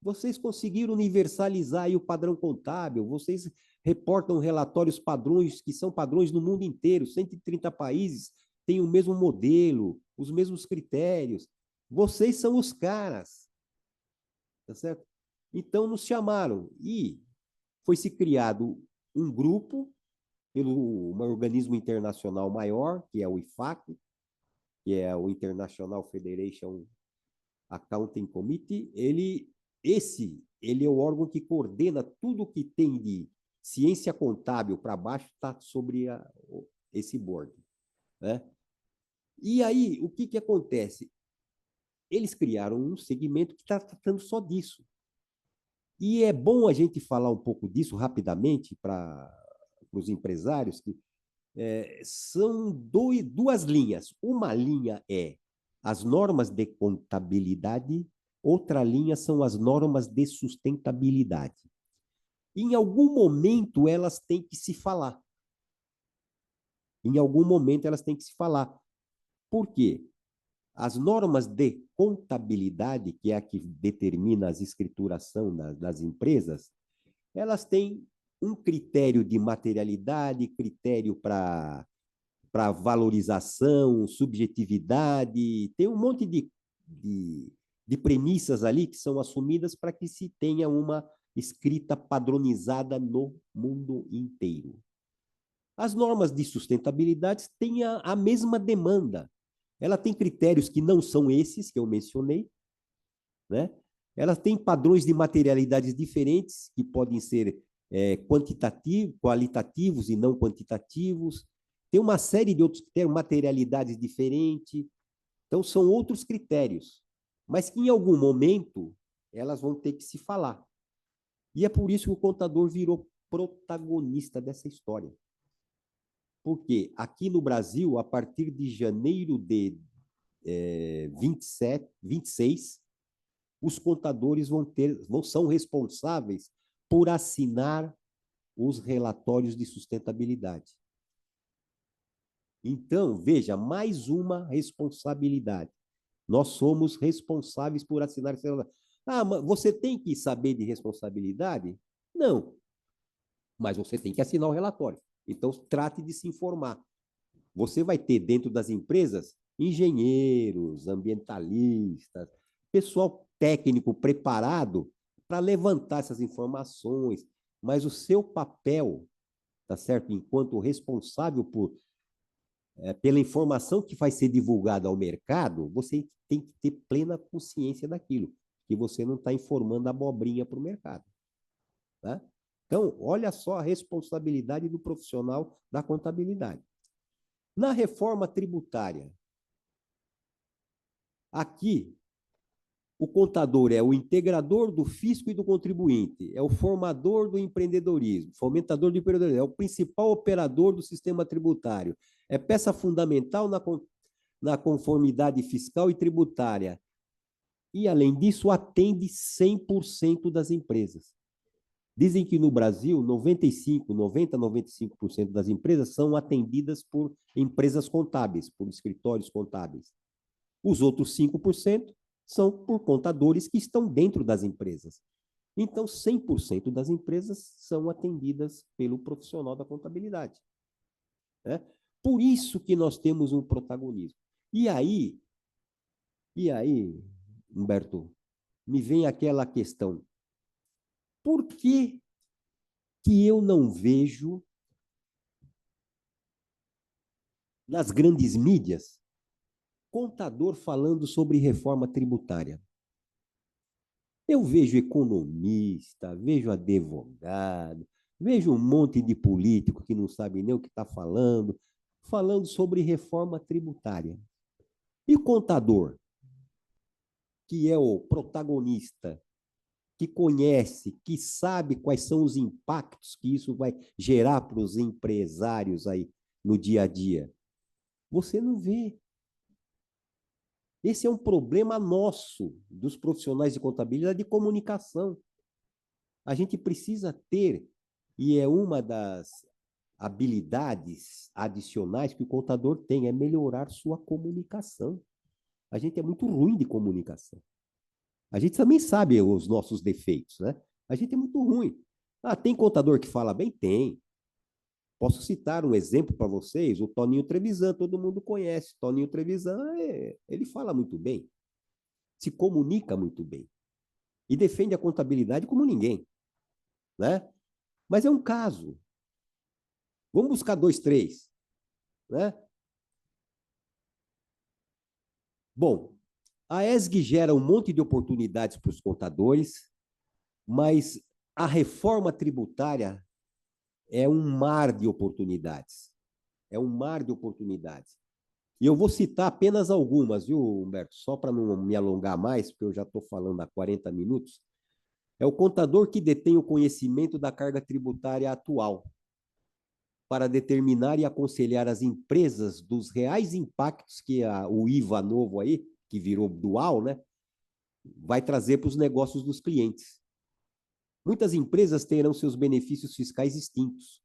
vocês conseguiram universalizar aí o padrão contábil, vocês reportam relatórios padrões que são padrões no mundo inteiro, 130 países têm o mesmo modelo, os mesmos critérios. Vocês são os caras, tá certo? Então nos chamaram e foi se criado um grupo pelo um organismo internacional maior, que é o IFAC, que é o International Federation Accounting Committee. Ele é o órgão que coordena tudo que tem de ciência contábil para baixo, está sobre esse board, né? E aí, o que acontece? Eles criaram um segmento que está tratando só disso. E é bom a gente falar um pouco disso rapidamente para os empresários, que são duas linhas. Uma linha é as normas de contabilidade, outra linha são as normas de sustentabilidade. Em algum momento elas têm que se falar. Em algum momento elas têm que se falar. Por quê? As normas de contabilidade, que é a que determina a escrituração das empresas, elas têm um critério de materialidade, critério para valorização, subjetividade, tem um monte de premissas ali que são assumidas para que se tenha uma escrita padronizada no mundo inteiro. As normas de sustentabilidade têm a mesma demanda. Ela tem critérios que não são esses que eu mencionei, né? Ela tem padrões de materialidades diferentes, que podem ser qualitativos e não quantitativos. Tem uma série de outros critérios, materialidades diferentes. Então, são outros critérios, mas que em algum momento elas vão ter que se falar. E é por isso que o contador virou protagonista dessa história. Porque aqui no Brasil, a partir de janeiro de 26, os contadores são responsáveis por assinar os relatórios de sustentabilidade. Então, veja, mais uma responsabilidade. Nós somos responsáveis por assinar esse relatório. Ah, mas você tem que saber de responsabilidade? Não. Mas você tem que assinar o relatório. Então, trate de se informar. Você vai ter dentro das empresas engenheiros, ambientalistas, pessoal técnico preparado para levantar essas informações, mas o seu papel, tá certo? Enquanto responsável pela informação que vai ser divulgada ao mercado, você tem que ter plena consciência daquilo, que você não está informando abobrinha para o mercado. Tá? Então, olha só a responsabilidade do profissional da contabilidade. Na reforma tributária, aqui, o contador é o integrador do fisco e do contribuinte, é o formador do empreendedorismo, fomentador do empreendedorismo, é o principal operador do sistema tributário, é peça fundamental na conformidade fiscal e tributária. E, além disso, atende 100% das empresas. Dizem que no Brasil, 95% das empresas são atendidas por empresas contábeis, por escritórios contábeis. Os outros 5% são por contadores que estão dentro das empresas. Então, 100% das empresas são atendidas pelo profissional da contabilidade. Né? Por isso que nós temos um protagonismo. E aí, Humberto, me vem aquela questão. Por que eu não vejo nas grandes mídias contador falando sobre reforma tributária? Eu vejo economista, vejo advogado, vejo um monte de político que não sabe nem o que está falando sobre reforma tributária. E o contador, que é o protagonista, que conhece, que sabe quais são os impactos que isso vai gerar para os empresários aí no dia a dia, você não vê. Esse é um problema nosso, dos profissionais de contabilidade e de comunicação. A gente precisa ter, e é uma das habilidades adicionais que o contador tem, é melhorar sua comunicação. A gente é muito ruim de comunicação. A gente também sabe os nossos defeitos, né? A gente é muito ruim. Ah, tem contador que fala bem? Tem. Posso citar um exemplo para vocês, o Toninho Trevisan, todo mundo conhece. Toninho Trevisan, ele fala muito bem, se comunica muito bem e defende a contabilidade como ninguém, né? Mas é um caso. Vamos buscar dois, três, né? Bom, a ESG gera um monte de oportunidades para os contadores, mas a reforma tributária é um mar de oportunidades. É um mar de oportunidades. E eu vou citar apenas algumas, viu, Humberto? Só para não me alongar mais, porque eu já estou falando há 40 minutos. É o contador que detém o conhecimento da carga tributária atual para determinar e aconselhar as empresas dos reais impactos que o IVA novo aí, que virou dual, né, vai trazer para os negócios dos clientes. Muitas empresas terão seus benefícios fiscais extintos.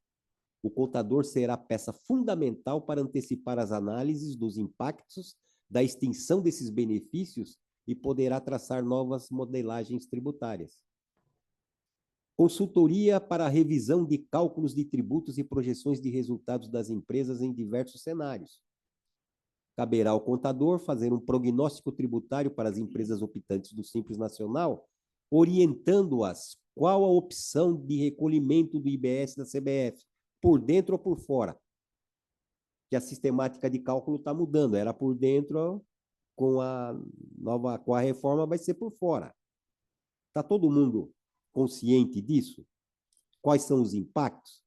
O contador será peça fundamental para antecipar as análises dos impactos da extinção desses benefícios e poderá traçar novas modelagens tributárias. Consultoria para a revisão de cálculos de tributos e projeções de resultados das empresas em diversos cenários. Caberá ao contador fazer um prognóstico tributário para as empresas optantes do Simples Nacional, orientando-as qual a opção de recolhimento do IBS da CBF, por dentro ou por fora. Que a sistemática de cálculo está mudando, era por dentro, com a reforma vai ser por fora. Está todo mundo consciente disso? Quais são os impactos?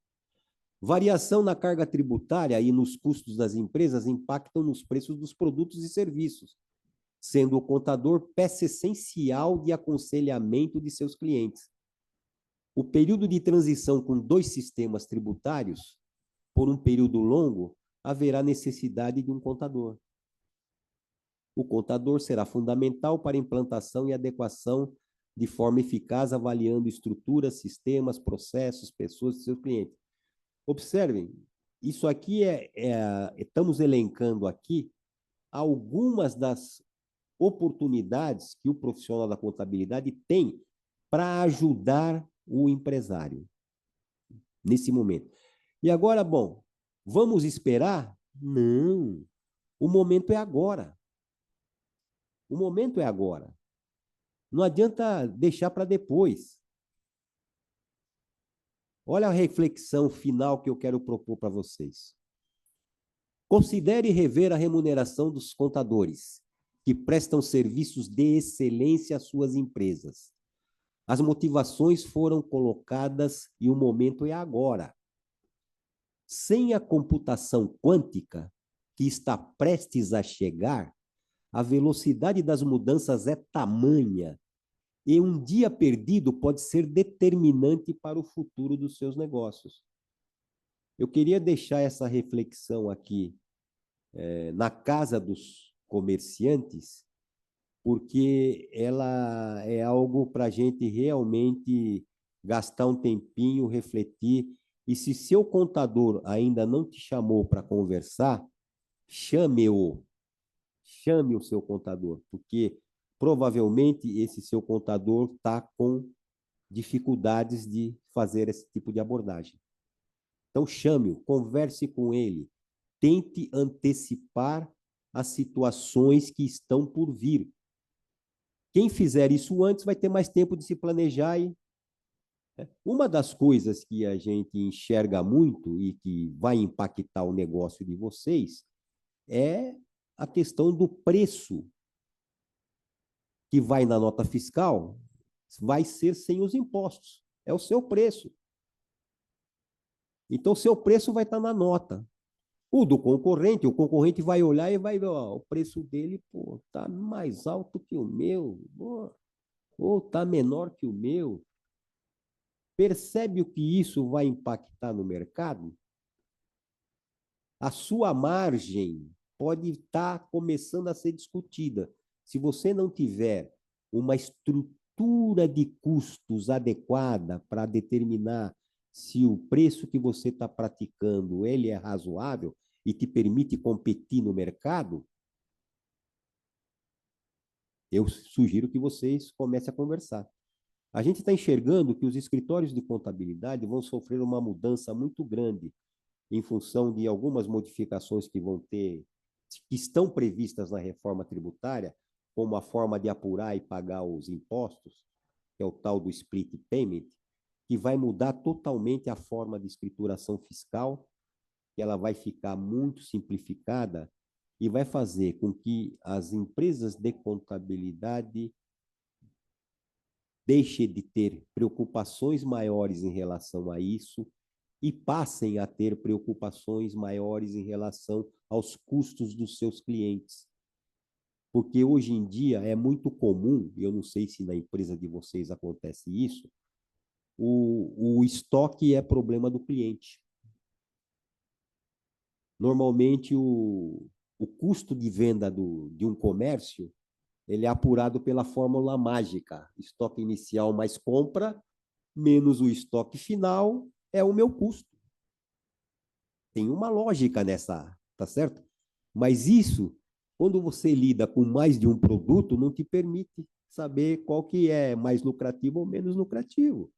Variação na carga tributária e nos custos das empresas impactam nos preços dos produtos e serviços, sendo o contador peça essencial de aconselhamento de seus clientes. O período de transição com dois sistemas tributários, por um período longo, haverá necessidade de um contador. O contador será fundamental para a implantação e adequação de forma eficaz, avaliando estruturas, sistemas, processos, pessoas e seus clientes. Observem, isso aqui estamos elencando aqui algumas das oportunidades que o profissional da contabilidade tem para ajudar o empresário nesse momento. E agora, bom, vamos esperar? Não, o momento é agora. O momento é agora. Não adianta deixar para depois. Olha a reflexão final que eu quero propor para vocês. Considere rever a remuneração dos contadores que prestam serviços de excelência às suas empresas. As motivações foram colocadas e o momento é agora. Sem a computação quântica, que está prestes a chegar, a velocidade das mudanças é tamanha e um dia perdido pode ser determinante para o futuro dos seus negócios. Eu queria deixar essa reflexão aqui na casa dos comerciantes, porque ela é algo para a gente realmente gastar um tempinho, refletir. E se seu contador ainda não te chamou para conversar, chame-o. Chame o seu contador, porque provavelmente esse seu contador está com dificuldades de fazer esse tipo de abordagem. Então, chame-o, converse com ele, tente antecipar as situações que estão por vir. Quem fizer isso antes vai ter mais tempo de se planejar. Uma das coisas que a gente enxerga muito e que vai impactar o negócio de vocês é a questão do preço que vai na nota fiscal, vai ser sem os impostos. É o seu preço. Então, o seu preço vai estar na nota. O do concorrente, o concorrente vai olhar e vai ver, ó, o preço dele, pô, tá mais alto que o meu, pô, ou tá menor que o meu. Percebe o que isso vai impactar no mercado? A sua margem pode estar começando a ser discutida. Se você não tiver uma estrutura estrutura de custos adequada para determinar se o preço que você está praticando ele é razoável e te permite competir no mercado, eu sugiro que vocês comecem a conversar. A gente está enxergando que os escritórios de contabilidade vão sofrer uma mudança muito grande em função de algumas modificações que vão ter, que estão previstas na reforma tributária, como a forma de apurar e pagar os impostos, que é o tal do split payment, que vai mudar totalmente a forma de escrituração fiscal, que ela vai ficar muito simplificada e vai fazer com que as empresas de contabilidade deixem de ter preocupações maiores em relação a isso e passem a ter preocupações maiores em relação aos custos dos seus clientes. Porque hoje em dia é muito comum, eu não sei se na empresa de vocês acontece isso, o estoque é problema do cliente. Normalmente, o custo de venda de um comércio ele é apurado pela fórmula mágica. Estoque inicial mais compra, menos o estoque final, é o meu custo. Tem uma lógica nessa, tá certo? Mas isso, quando você lida com mais de um produto, não te permite saber qual que é mais lucrativo ou menos lucrativo.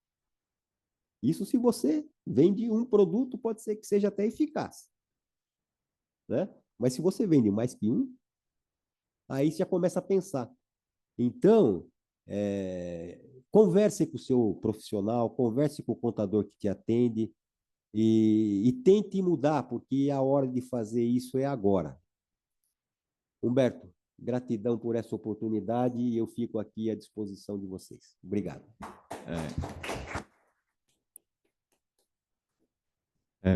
Isso se você vende um produto, pode ser que seja até eficaz, né? Mas se você vende mais que um, aí você já começa a pensar. Então, converse com o seu profissional, converse com o contador que te atende e tente mudar, porque a hora de fazer isso é agora. Humberto, gratidão por essa oportunidade e eu fico aqui à disposição de vocês. Obrigado.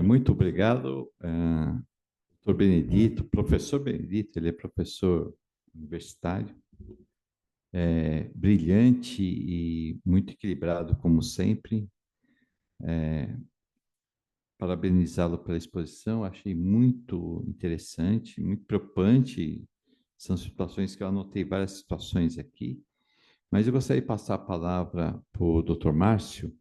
Muito obrigado, doutor Benedito, professor Benedito, ele é professor universitário, brilhante e muito equilibrado, como sempre. Parabenizá-lo pela exposição, achei muito interessante, muito preocupante. São situações que eu anotei várias situações aqui, mas eu gostaria de passar a palavra para o doutor Márcio.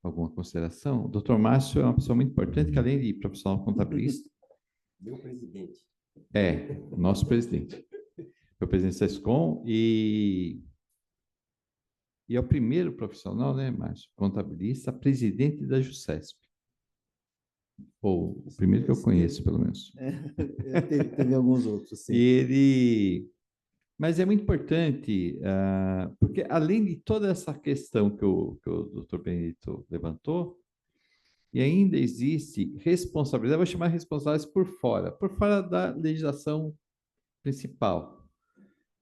Alguma consideração? O doutor Márcio é uma pessoa muito importante, que além de profissional contabilista, Meu presidente. Nosso presidente. Foi o presidente da SESCOM e é o primeiro profissional, né, Márcio, contabilista, presidente da JUSCESP. Ou o primeiro que eu conheço, pelo menos. Teve alguns outros, sim. Mas é muito importante, porque além de toda essa questão que o doutor Benedito levantou, e ainda existe responsabilidade, eu vou chamar responsáveis por fora da legislação principal,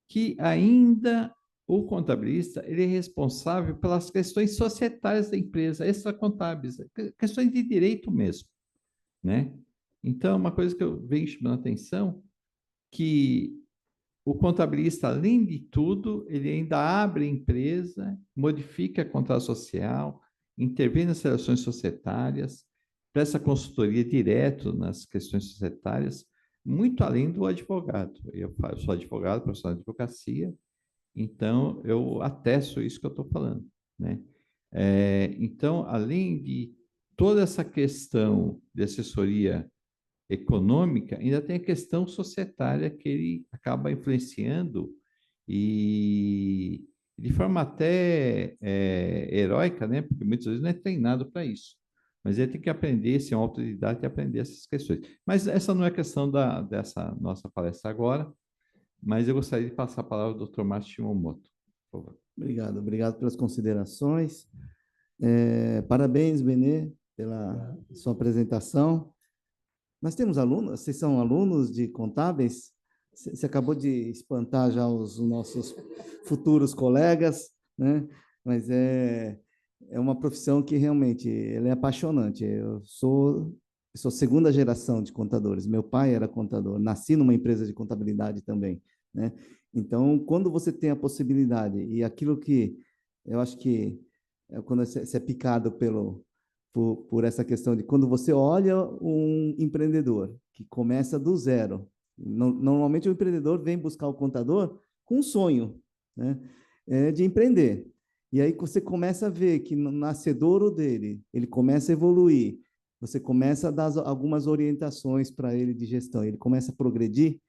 que ainda o contabilista ele é responsável pelas questões societárias da empresa, extracontábeis, questões de direito mesmo, né? Então, uma coisa que eu venho chamando a atenção, que o contabilista, além de tudo, ele ainda abre a empresa, modifica a contrato social, intervém nas relações societárias, presta consultoria direto nas questões societárias, muito além do advogado. Eu sou advogado, profissional de advocacia, então eu atesto isso que eu estou falando, né? Então, além de toda essa questão de assessoria econômica, ainda tem a questão societária que ele acaba influenciando e de forma até heróica, né? Porque muitas vezes não é treinado para isso. Mas ele tem que aprender, ser um autodidata e aprender essas questões. Mas essa não é a questão dessa nossa palestra agora, mas eu gostaria de passar a palavra ao Dr. Márcio Shimomoto, por favor. Obrigado pelas considerações. Parabéns, Benê, pela sua apresentação. Nós temos alunos, vocês são alunos de contábeis? Você acabou de espantar já os nossos futuros colegas, né? Mas é uma profissão que realmente ela é apaixonante. Eu sou segunda geração de contadores. Meu pai era contador, nasci numa empresa de contabilidade também, né? Então, quando você tem a possibilidade e aquilo que eu acho que quando você é picado por essa questão de quando você olha um empreendedor que começa do zero. Normalmente o empreendedor vem buscar o contador com um sonho, né? de empreender. E aí você começa a ver que no nascedouro dele, ele começa a evoluir, você começa a dar algumas orientações para ele de gestão, ele começa a progredir,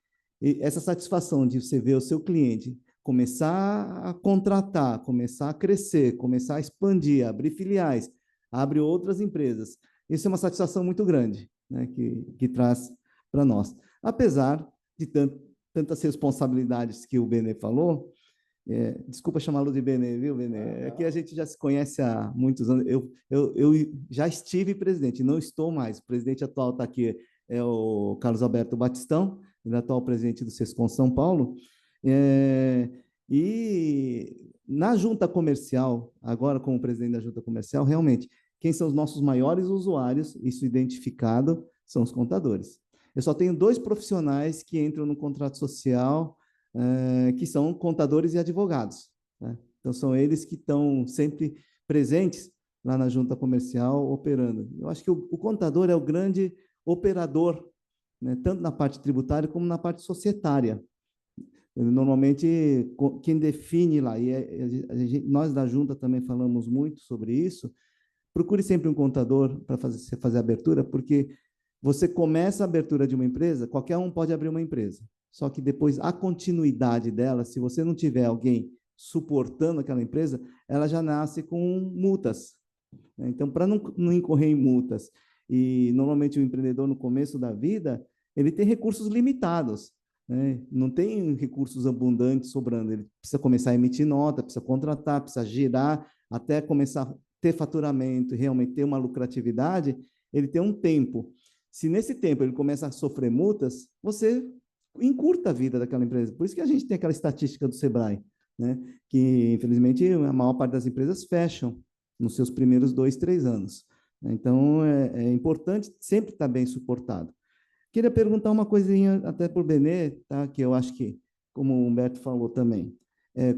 e essa satisfação de você ver o seu cliente começar a contratar, começar a crescer, começar a expandir, abrir filiais, abre outras empresas. Isso é uma satisfação muito grande, né, que traz para nós. Apesar de tantas responsabilidades que o Benê falou, desculpa chamá-lo de Benê, viu, Benê? É que a gente já se conhece há muitos anos. Eu já estive presidente, não estou mais. O presidente atual está aqui, é o Carlos Alberto Batistão, ele é atual presidente do Sescom São Paulo. E na junta comercial, agora como presidente da junta comercial, realmente, quem são os nossos maiores usuários, isso identificado, são os contadores. Eu só tenho 2 profissionais que entram no contrato social, que são contadores e advogados, né? Então, são eles que estão sempre presentes lá na junta comercial, operando. Eu acho que o contador é o grande operador, né, tanto na parte tributária como na parte societária. Normalmente, quem define lá, e nós da junta também falamos muito sobre isso, procure sempre um contador para fazer a abertura, porque você começa a abertura de uma empresa, qualquer um pode abrir uma empresa. Só que depois a continuidade dela, se você não tiver alguém suportando aquela empresa, ela já nasce com multas. Então, para não incorrer em multas, e normalmente o empreendedor no começo da vida, ele tem recursos limitados, né? Não tem recursos abundantes sobrando, ele precisa começar a emitir nota, precisa contratar, precisa girar, até começar a ter faturamento e realmente ter uma lucratividade, ele tem um tempo. Se nesse tempo ele começa a sofrer multas, você encurta a vida daquela empresa. Por isso que a gente tem aquela estatística do Sebrae, né? Que, infelizmente, a maior parte das empresas fecham nos seus primeiros 2, 3 anos. Então, é importante sempre estar bem suportado. Queria perguntar uma coisinha até para o Benê, tá? Que eu acho que, como o Humberto falou também,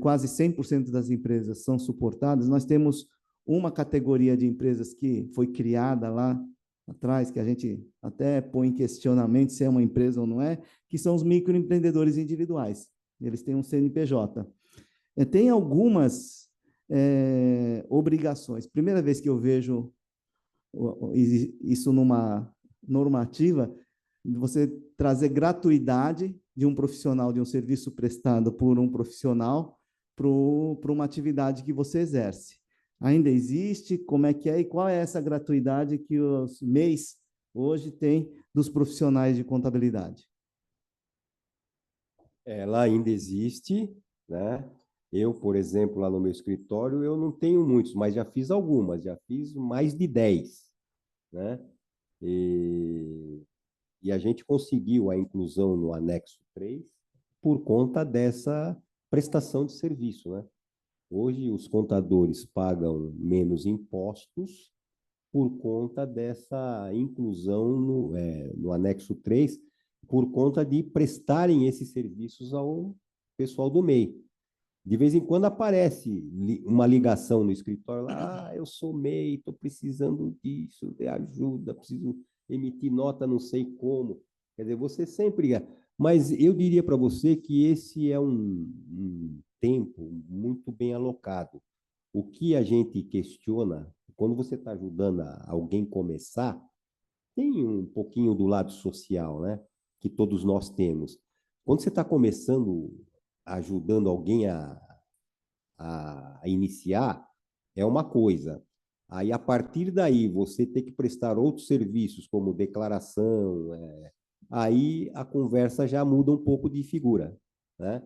quase 100% das empresas são suportadas. Nós temos uma categoria de empresas que foi criada lá atrás, que a gente até põe em questionamento se é uma empresa ou não é, que são os microempreendedores individuais. Eles têm um CNPJ. Tem algumas obrigações. Primeira vez que eu vejo isso numa normativa, você trazer gratuidade de um profissional, de um serviço prestado por um profissional para uma atividade que você exerce. Ainda existe? Como é que é? E qual é essa gratuidade que os MEIs hoje têm dos profissionais de contabilidade? Ela ainda existe, né? Eu, por exemplo, lá no meu escritório, eu não tenho muitos, mas já fiz algumas, já fiz mais de 10, né? E a gente conseguiu a inclusão no anexo 3 por conta dessa prestação de serviço, né? Hoje os contadores pagam menos impostos por conta dessa inclusão no anexo 3, por conta de prestarem esses serviços ao pessoal do MEI. De vez em quando aparece uma ligação no escritório lá, eu sou MEI, estou precisando disso, de ajuda, preciso emitir nota, não sei como. Quer dizer, você sempre... Mas eu diria para você que esse é um tempo muito bem alocado. O que a gente questiona, quando você está ajudando alguém começar, tem um pouquinho do lado social, né? Que todos nós temos. Quando você está começando, ajudando alguém a iniciar, é uma coisa. Aí, a partir daí, você tem que prestar outros serviços, como declaração, aí a conversa já muda um pouco de figura, né?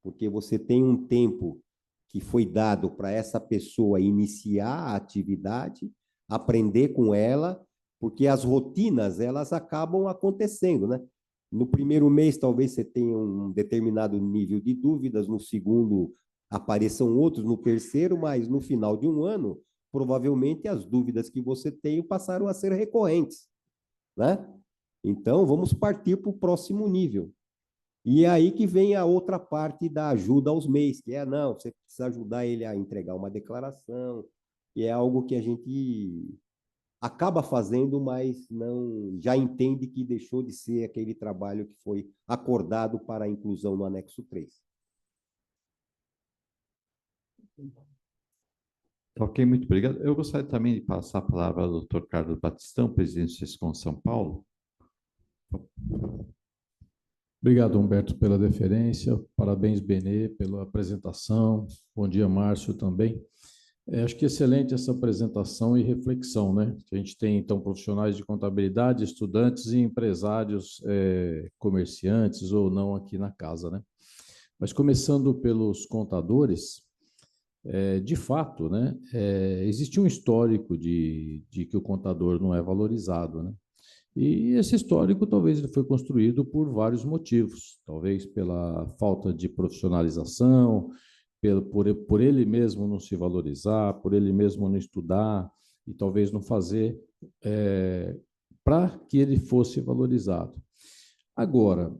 Porque você tem um tempo que foi dado para essa pessoa iniciar a atividade, aprender com ela, porque as rotinas, elas acabam acontecendo, né? No primeiro mês, talvez você tenha um determinado nível de dúvidas, no segundo apareçam outros, no terceiro, mas no final de um ano, provavelmente as dúvidas que você tem passaram a ser recorrentes, né? Então, vamos partir para o próximo nível. E é aí que vem a outra parte da ajuda aos MEIs, que não, você precisa ajudar ele a entregar uma declaração, e é algo que a gente acaba fazendo, mas não já entende que deixou de ser aquele trabalho que foi acordado para a inclusão no anexo 3. Ok, muito obrigado. Eu gostaria também de passar a palavra ao Dr. Carlos Batistão, presidente do SESCOM São Paulo. Obrigado, Humberto, pela deferência. Parabéns, Benê, pela apresentação. Bom dia, Márcio, também. Acho que excelente essa apresentação e reflexão, né? A gente tem, então, profissionais de contabilidade, estudantes e empresários, comerciantes ou não aqui na casa, né? Mas começando pelos contadores, de fato, né? Existe um histórico de que o contador não é valorizado, né? E esse histórico talvez ele foi construído por vários motivos, talvez pela falta de profissionalização, por ele mesmo não se valorizar, por ele mesmo não estudar e talvez não fazer para que ele fosse valorizado. Agora,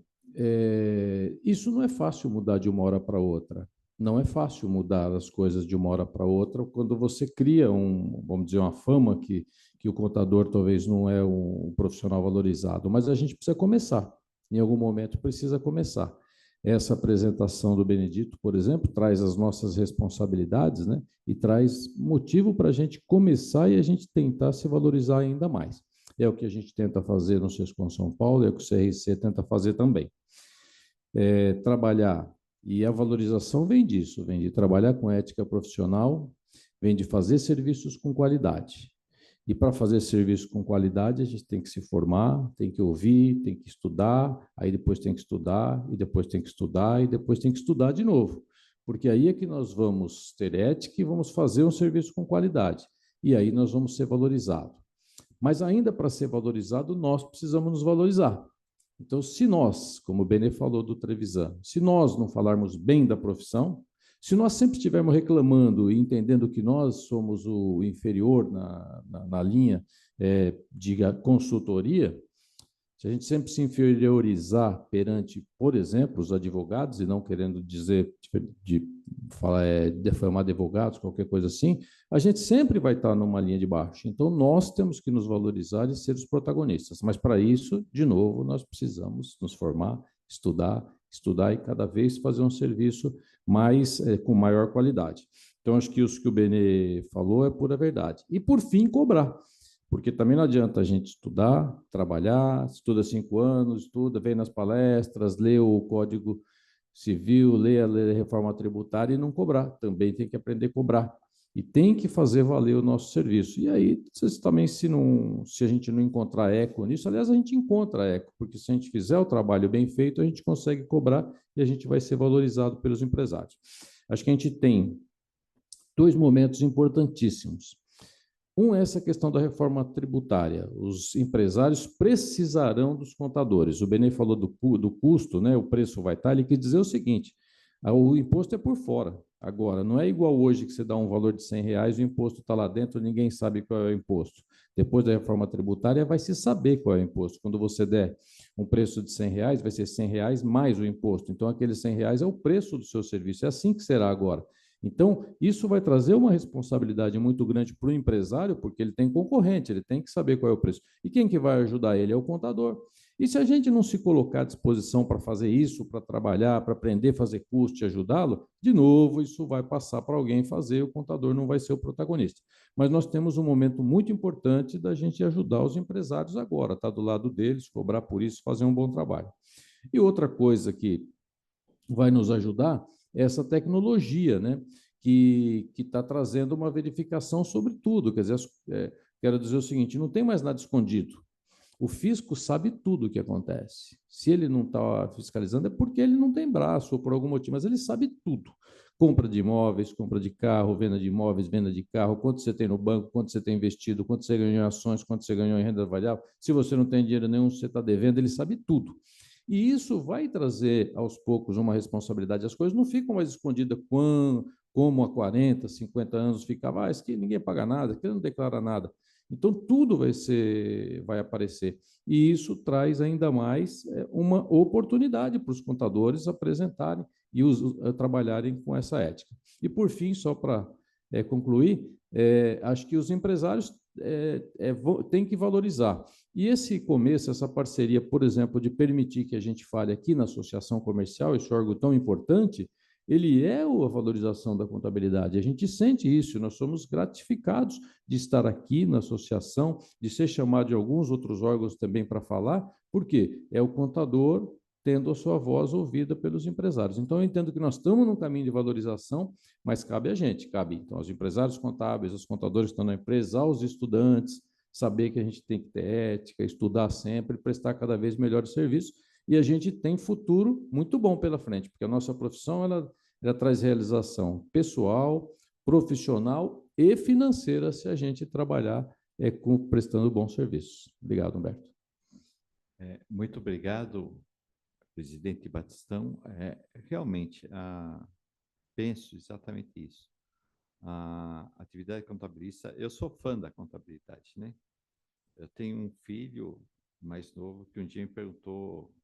isso não é fácil mudar de uma hora para outra. Não é fácil mudar as coisas de uma hora para outra quando você cria vamos dizer, uma fama que o contador talvez não é um profissional valorizado, mas a gente precisa começar. Em algum momento precisa começar. Essa apresentação do Benedito, por exemplo, traz as nossas responsabilidades, né? E traz motivo para a gente começar e a gente tentar se valorizar ainda mais. É o que a gente tenta fazer no SESCOM São Paulo, é o que o CRC tenta fazer também. Trabalhar, e a valorização vem disso, vem de trabalhar com ética profissional, vem de fazer serviços com qualidade. E para fazer serviço com qualidade, a gente tem que se formar, tem que ouvir, tem que estudar, aí depois tem que estudar, e depois tem que estudar, e depois tem que estudar de novo. Porque aí é que nós vamos ter ética e vamos fazer um serviço com qualidade. E aí nós vamos ser valorizados. Mas ainda para ser valorizado, nós precisamos nos valorizar. Então, se nós, como o Benê falou do Trevisan, se nós não falarmos bem da profissão, se nós sempre estivermos reclamando e entendendo que nós somos o inferior na linha de consultoria, se a gente sempre se inferiorizar perante, por exemplo, os advogados, e não querendo dizer, defamar advogados, qualquer coisa assim, a gente sempre vai estar numa linha de baixo. Então, nós temos que nos valorizar e ser os protagonistas. Mas, para isso, de novo, nós precisamos nos formar, estudar e cada vez fazer um serviço com maior qualidade. Então, acho que isso que o Benê falou é pura verdade. E, por fim, cobrar. Porque também não adianta a gente estudar, trabalhar, estuda 5 anos, estuda, vem nas palestras, lê o Código Civil, lê a reforma tributária e não cobrar. Também tem que aprender a cobrar. E tem que fazer valer o nosso serviço. E aí, também, se a gente não encontrar eco nisso, aliás, a gente encontra eco, porque se a gente fizer o trabalho bem feito, a gente consegue cobrar e a gente vai ser valorizado pelos empresários. Acho que a gente tem 2 momentos importantíssimos. Um é essa questão da reforma tributária. Os empresários precisarão dos contadores. O Benê falou do custo, né? O preço vai estar. Ele quis dizer o seguinte: o imposto é por fora. Agora, não é igual hoje que você dá um valor de R$100, o imposto está lá dentro, ninguém sabe qual é o imposto. Depois da reforma tributária, vai se saber qual é o imposto. Quando você der um preço de R$100, vai ser R$100 mais o imposto. Então, aqueles R$100 é o preço do seu serviço. É assim que será agora. Então, isso vai trazer uma responsabilidade muito grande para o empresário, porque ele tem concorrente, ele tem que saber qual é o preço. E quem que vai ajudar ele é o contador. E se a gente não se colocar à disposição para fazer isso, para trabalhar, para aprender a fazer custo e ajudá-lo, de novo, isso vai passar para alguém fazer, o contador não vai ser o protagonista. Mas nós temos um momento muito importante da gente ajudar os empresários agora, estar do lado deles, cobrar por isso, fazer um bom trabalho. E outra coisa que vai nos ajudar essa tecnologia, né? Que está trazendo uma verificação sobre tudo. Quer dizer, quero dizer o seguinte: não tem mais nada escondido. O fisco sabe tudo o que acontece. Se ele não está fiscalizando, é porque ele não tem braço ou por algum motivo, mas ele sabe tudo. Compra de imóveis, compra de carro, venda de imóveis, venda de carro, quanto você tem no banco, quanto você tem investido, quanto você ganhou em ações, quanto você ganhou em renda variável. Se você não tem dinheiro nenhum, você está devendo, ele sabe tudo. E isso vai trazer, aos poucos, uma responsabilidade. As coisas não ficam mais escondidas como há 40, 50 anos ficava, isso que ninguém paga nada, que não declara nada. Então, tudo vai aparecer. E isso traz ainda mais uma oportunidade para os contadores apresentarem e trabalharem com essa ética. E, por fim, só para concluir, acho que os empresários têm que valorizar. E esse começo, essa parceria, por exemplo, de permitir que a gente fale aqui na associação comercial, esse órgão tão importante, ele é a valorização da contabilidade. A gente sente isso, nós somos gratificados de estar aqui na associação, de ser chamado de alguns outros órgãos também para falar, porque é o contador tendo a sua voz ouvida pelos empresários. Então, eu entendo que nós estamos num caminho de valorização, mas cabe a gente, cabe então aos empresários contábeis, aos contadores que estão na empresa, aos estudantes, saber que a gente tem que ter ética, estudar sempre, prestar cada vez melhores serviços, e a gente tem futuro muito bom pela frente, porque a nossa profissão ela traz realização pessoal, profissional e financeira se a gente trabalhar prestando bons serviços. Obrigado, Humberto. Muito obrigado, presidente Batistão. Realmente, penso exatamente isso. A atividade contabilista, eu sou fã da contabilidade, né? Eu tenho um filho mais novo que um dia me perguntou,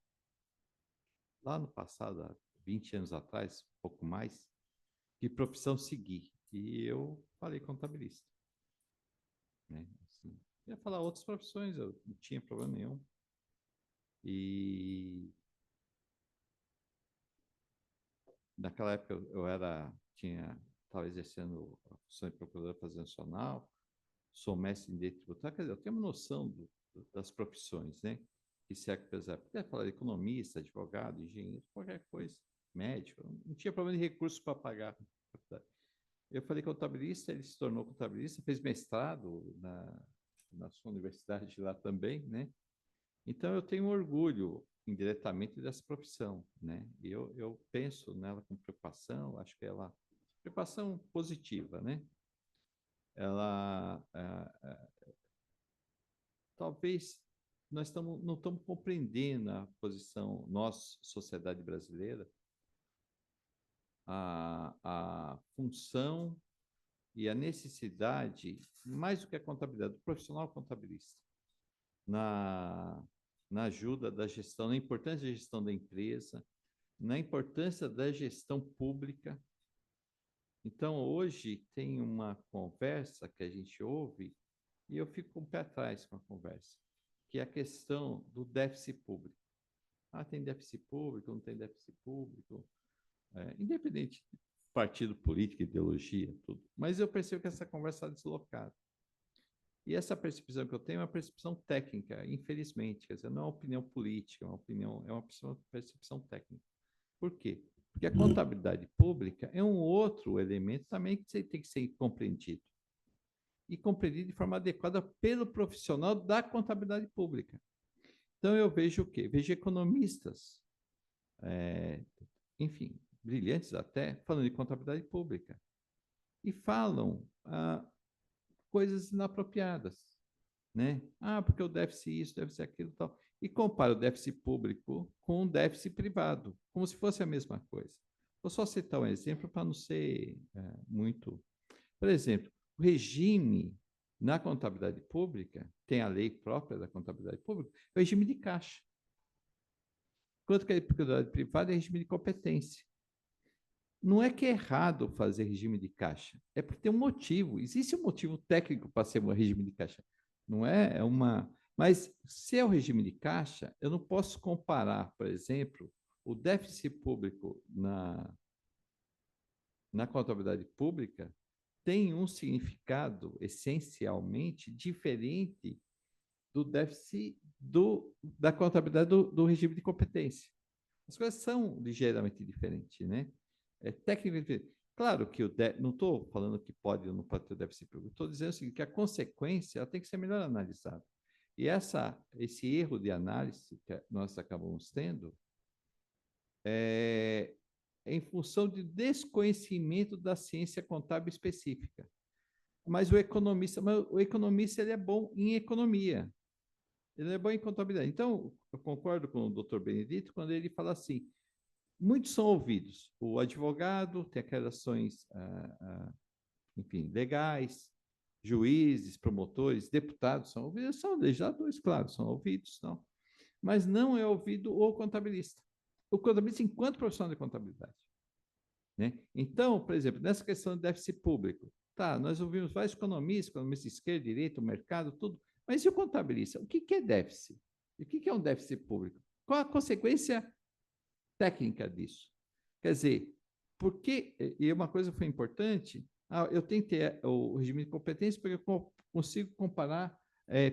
lá no passado, há 20 anos atrás, um pouco mais, que profissão seguir. E eu falei contabilista. Né? Assim, ia falar outras profissões, eu não tinha problema nenhum. E naquela época estava exercendo a função de procurador fazenda nacional, sou mestre em direito tributário, quer dizer, eu tenho uma noção das profissões, né? Que se é que podia falar de economista, advogado, engenheiro, qualquer coisa, médico, não tinha problema de recursos para pagar. Eu falei contabilista, ele se tornou contabilista, fez mestrado na sua universidade lá também, né? Então, eu tenho orgulho indiretamente dessa profissão, né? E eu penso nela com preocupação, acho que ela preocupação positiva, né? Ela talvez nós não estamos compreendendo a posição, nós, sociedade brasileira, a função e a necessidade, mais do que a contabilidade, do profissional contabilista, na ajuda da gestão, na importância da gestão da empresa, na importância da gestão pública. Então, hoje tem uma conversa que a gente ouve e eu fico com o pé atrás com a conversa, que é a questão do déficit público. Tem déficit público, não tem déficit público, independente de partido político, ideologia, tudo. Mas eu percebo que essa conversa está deslocada. E essa percepção que eu tenho é uma percepção técnica, infelizmente, quer dizer, não é uma opinião política, é uma percepção técnica. Por quê? Porque a contabilidade pública é um outro elemento também que tem que ser compreendido. E compreendido de forma adequada pelo profissional da contabilidade pública. Então, eu vejo o quê? Vejo economistas, enfim, brilhantes até, falando de contabilidade pública. E falam coisas inapropriadas. Né? Porque o déficit isso, déficit aquilo e tal. E compara o déficit público com o déficit privado, como se fosse a mesma coisa. Vou só citar um exemplo para não ser muito... Por exemplo, o regime na contabilidade pública, tem a lei própria da contabilidade pública, é o regime de caixa. Enquanto que a contabilidade privada é regime de competência. Não é que é errado fazer regime de caixa, é porque tem um motivo. Existe um motivo técnico para ser um regime de caixa. Não é uma... Mas se é o regime de caixa, eu não posso comparar, por exemplo, o déficit público na contabilidade pública tem um significado essencialmente diferente do déficit da contabilidade do regime de competência. As coisas são ligeiramente diferentes, né? Tecnicamente, claro que não estou falando que pode ou não pode ter déficit público, estou dizendo o seguinte, que a consequência ela tem que ser melhor analisada. E esse erro de análise que nós acabamos tendo é em função de desconhecimento da ciência contábil específica. Mas o economista ele é bom em economia, ele é bom em contabilidade. Então, eu concordo com o Dr. Benedito quando ele fala assim, muitos são ouvidos. O advogado tem aquelas ações, enfim, legais, juízes, promotores, deputados são ouvidos, são legisladores, claro, são ouvidos, não. Mas não é ouvido o contabilista. O contabilista enquanto profissional de contabilidade. Né? Então, por exemplo, nessa questão de déficit público, nós ouvimos vários economistas de esquerda, direita, o mercado, tudo, mas e o contabilista? O que é déficit? E o que é um déficit público? Qual a consequência técnica disso? Quer dizer, porque, e uma coisa foi importante, eu tenho que ter o regime de competência porque eu consigo comparar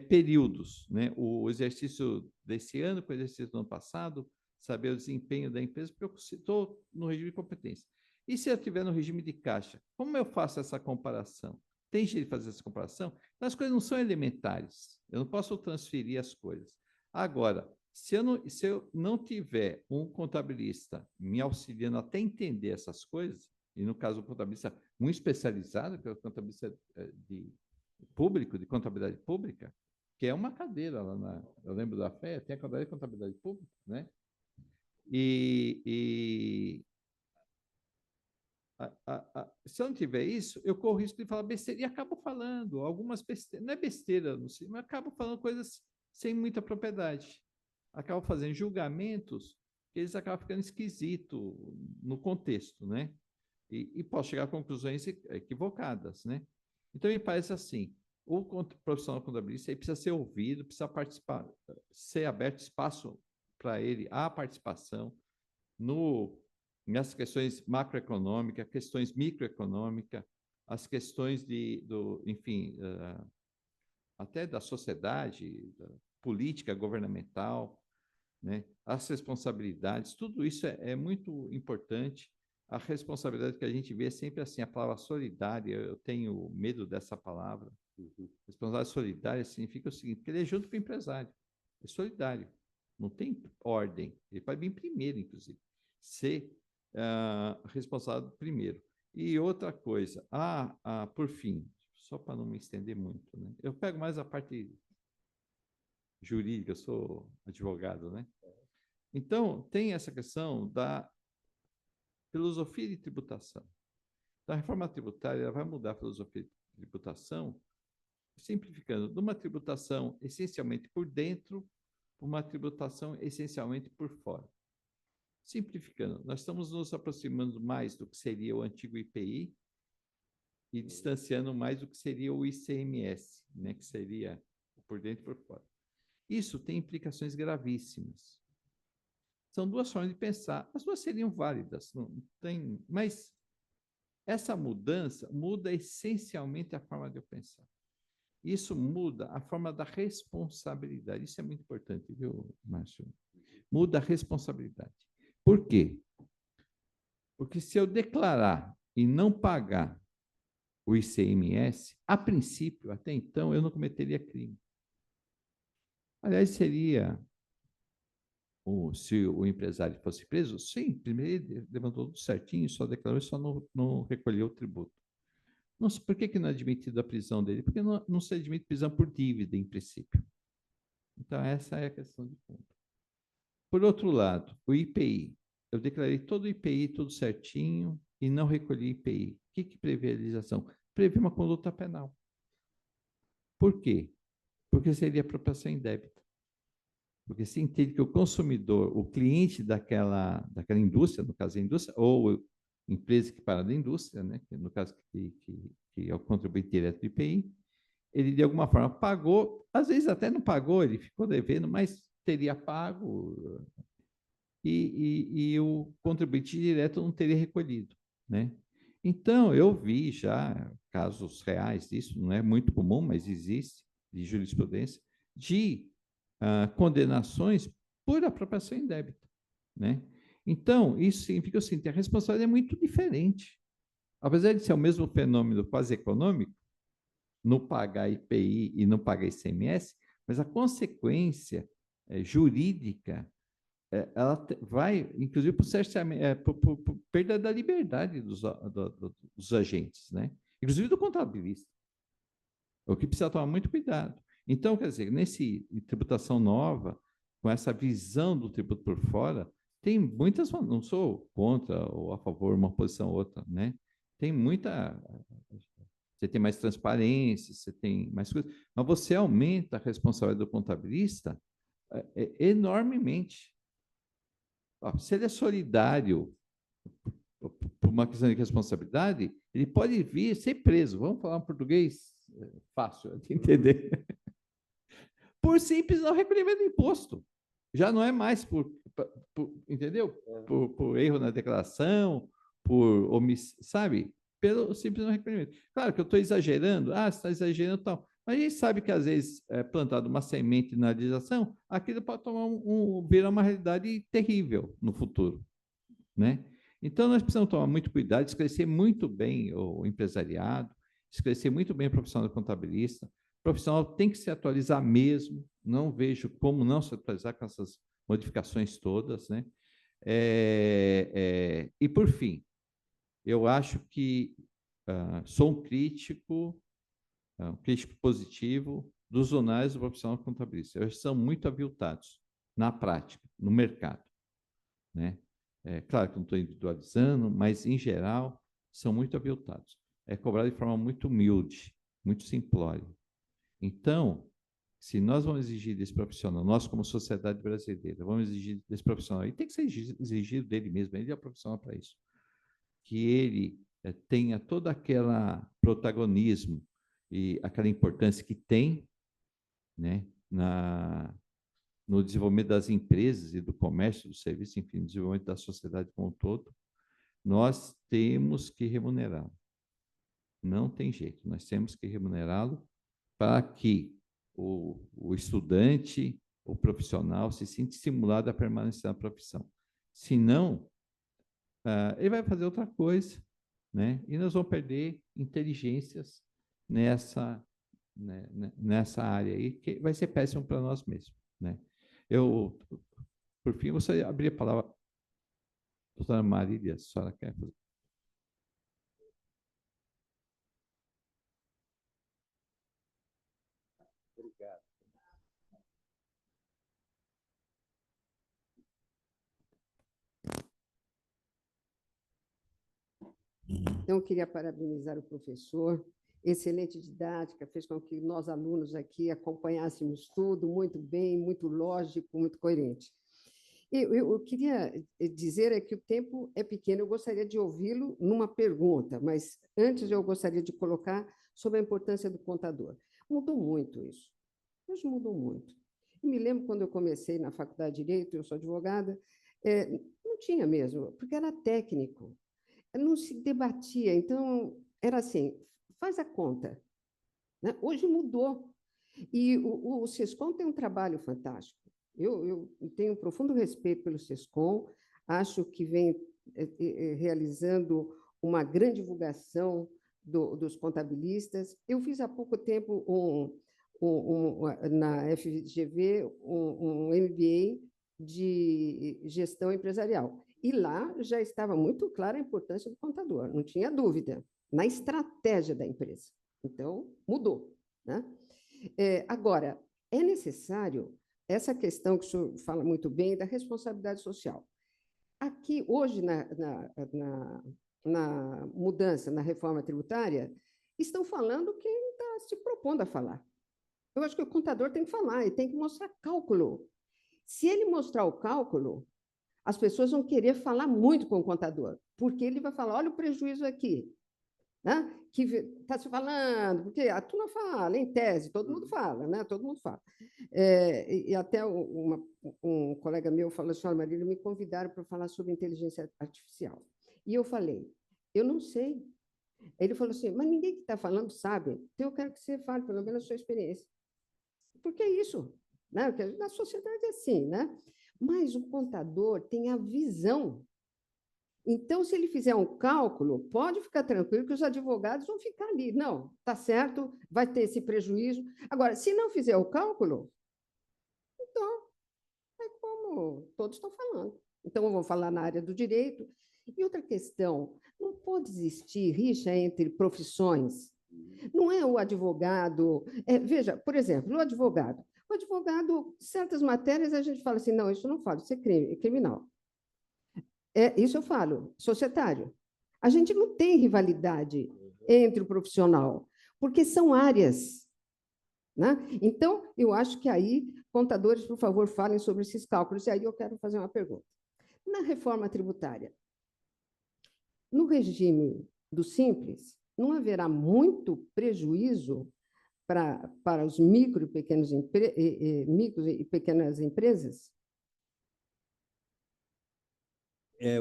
períodos, né? O exercício desse ano com o exercício do ano passado, saber o desempenho da empresa, porque eu estou no regime de competência. E se eu estiver no regime de caixa, como eu faço essa comparação? Tem jeito de fazer essa comparação? As coisas não são elementares. Eu não posso transferir as coisas. Agora, se eu não tiver um contabilista me auxiliando até entender essas coisas, e no caso o contabilista muito especializado, que é o contabilista público, de contabilidade pública, que é uma cadeira lá eu lembro da FEA, tem a cadeira de contabilidade pública, né? Se eu não tiver isso, eu corro o risco de falar besteira e acabo falando algumas besteiras, não é besteira, não sei, mas acabo falando coisas sem muita propriedade. Acabo fazendo julgamentos que eles acabam ficando esquisitos no contexto, né? E posso chegar a conclusões equivocadas, né? Então, me parece assim, o profissional contabilista precisa ser ouvido, precisa participar, ser aberto espaço para ele, a participação nessas questões macroeconômicas, questões microeconômicas, as questões enfim, até da sociedade, da política governamental, né? As responsabilidades, tudo isso é muito importante. A responsabilidade que a gente vê é sempre assim, a palavra solidária, eu tenho medo dessa palavra. Responsabilidade solidária significa o seguinte, que ele é junto com o empresário, é solidário, não tem ordem, ele pode vir primeiro, inclusive, ser responsável primeiro. E outra coisa, por fim, só para não me estender muito, né? Eu pego mais a parte jurídica, eu sou advogado, né? Então, tem essa questão da filosofia de tributação. Então, a reforma tributária vai mudar a filosofia de tributação, simplificando, de uma tributação essencialmente por dentro, para uma tributação essencialmente por fora. Simplificando, nós estamos nos aproximando mais do que seria o antigo IPI e distanciando mais do que seria o ICMS, né, que seria por dentro e por fora. Isso tem implicações gravíssimas. São duas formas de pensar. As duas seriam válidas, não tem, mas essa mudança muda essencialmente a forma de eu pensar. Isso muda a forma da responsabilidade. Isso é muito importante, viu, Márcio? Muda a responsabilidade. Por quê? Porque se eu declarar e não pagar o ICMS, a princípio, até então, eu não cometeria crime. Aliás, seria se o empresário fosse preso, sim, primeiro ele levantou tudo certinho, só declarou e só não recolheu o tributo. Nossa, por que não é admitida a prisão dele? Porque não se admite prisão por dívida, em princípio. Então, essa é a questão de fundo. Por outro lado, o IPI. Eu declarei todo o IPI, tudo certinho, e não recolhi IPI. O que prevê a legislação? Prevê uma conduta penal. Por quê? Porque seria apropriação indébita. Porque se entende que o consumidor, o cliente daquela indústria, no caso a indústria, ou empresa que para da indústria, né, no caso que é o contribuinte direto do IPI, ele de alguma forma pagou, às vezes até não pagou, ele ficou devendo, mas teria pago e o contribuinte direto não teria recolhido, né? Então, eu vi já casos reais disso, não é muito comum, mas existe, de jurisprudência, de condenações por apropriação indébita, né? Então, isso significa o seguinte, a responsabilidade é muito diferente. Apesar de ser o mesmo fenômeno quase econômico, não pagar IPI e não pagar ICMS, mas a consequência jurídica ela vai, inclusive, por perda da liberdade dos agentes, né? Inclusive do contabilista. O que precisa tomar muito cuidado. Então, quer dizer, nesse tributação nova, com essa visão do tributo por fora, tem muitas, não sou contra ou a favor uma posição ou outra, né? Tem muita, você tem mais transparência, você tem mais coisas, mas você aumenta a responsabilidade do contabilista enormemente. Se ele é solidário por uma questão de responsabilidade, ele pode vir ser preso. Vamos falar um português fácil de entender. Por simples não recolhimento de imposto. Já não é mais entendeu? Por erro na declaração sabe? Pelo simples requerimento. Claro que eu estou exagerando, você está exagerando e tal, mas a gente sabe que às vezes é plantado uma semente na legislação, aquilo pode tomar virar uma realidade terrível no futuro, né? Então, nós precisamos tomar muito cuidado, esclarecer muito bem o empresariado, esclarecer muito bem o profissional contabilista. O profissional tem que se atualizar mesmo, não vejo como não se atualizar com essas modificações todas, né? E, por fim, eu acho que sou um crítico positivo dos zonais do profissional contabilista. Eles são muito aviltados na prática, no mercado, né? Claro que não estou individualizando, mas, em geral, são muito aviltados. É cobrado de forma muito humilde, muito simplória. Então, se nós vamos exigir desse profissional, nós como sociedade brasileira, vamos exigir desse profissional, e tem que ser exigido dele mesmo, ele é profissional para isso, que ele tenha todo aquele protagonismo e aquela importância que tem, né, no desenvolvimento das empresas e do comércio, do serviço, enfim, no desenvolvimento da sociedade como um todo, nós temos que remunerá-lo. Não tem jeito, nós temos que remunerá-lo para que o estudante, o profissional, se sinta estimulado a permanecer na profissão. Senão, ele vai fazer outra coisa, né? E nós vamos perder inteligências nessa área aí, que vai ser péssimo para nós mesmos, né? Por fim, você abrir a palavra. Doutora Marília, a senhora quer fazer? Obrigado. Então, eu queria parabenizar o professor, excelente didática, fez com que nós, alunos aqui, acompanhássemos tudo muito bem, muito lógico, muito coerente. Eu queria dizer que o tempo é pequeno, eu gostaria de ouvi-lo numa pergunta, mas antes eu gostaria de colocar sobre a importância do contador. Mudou muito isso, hoje mudou muito. Eu me lembro quando eu comecei na Faculdade de Direito, eu sou advogada, não tinha mesmo, porque era técnico, não se debatia, então era assim, faz a conta, né? Hoje mudou, e o SESCOM tem um trabalho fantástico. Eu tenho um profundo respeito pelo SESCOM, acho que vem realizando uma grande divulgação dos contabilistas. Eu fiz há pouco tempo na FGV um MBA de gestão empresarial. E lá já estava muito clara a importância do contador, não tinha dúvida, na estratégia da empresa. Então, mudou, né? Agora, é necessário essa questão que o senhor fala muito bem da responsabilidade social. Aqui, hoje, na mudança, na reforma tributária, estão falando quem está se propondo a falar. Eu acho que o contador tem que falar e tem que mostrar cálculo. Se ele mostrar o cálculo, as pessoas vão querer falar muito com o contador, porque ele vai falar, olha o prejuízo aqui, né? Que está se falando, porque a turma fala, em tese, todo mundo fala, né? Todo mundo fala. E até um colega meu falou assim, olha, Marília, me convidaram para falar sobre inteligência artificial. E eu falei, eu não sei. Ele falou assim, mas ninguém que está falando sabe, então eu quero que você fale, pelo menos a sua experiência. Porque é isso, né? Porque na sociedade é assim, né? Mas o contador tem a visão. Então, se ele fizer um cálculo, pode ficar tranquilo que os advogados vão ficar ali. Não, está certo, vai ter esse prejuízo. Agora, se não fizer o cálculo, então, é como todos estão falando. Então, eu vou falar na área do direito. E outra questão, não pode existir rixa entre profissões. Não é o advogado... veja, por exemplo, o advogado, certas matérias a gente fala assim, não, isso não fala, isso é crime, é criminal. Isso eu falo, societário. A gente não tem rivalidade entre o profissional, porque são áreas, né? Então, eu acho que aí, contadores, por favor, falem sobre esses cálculos. E aí eu quero fazer uma pergunta. Na reforma tributária, no regime do Simples, não haverá muito prejuízo para os micro e pequenas empresas?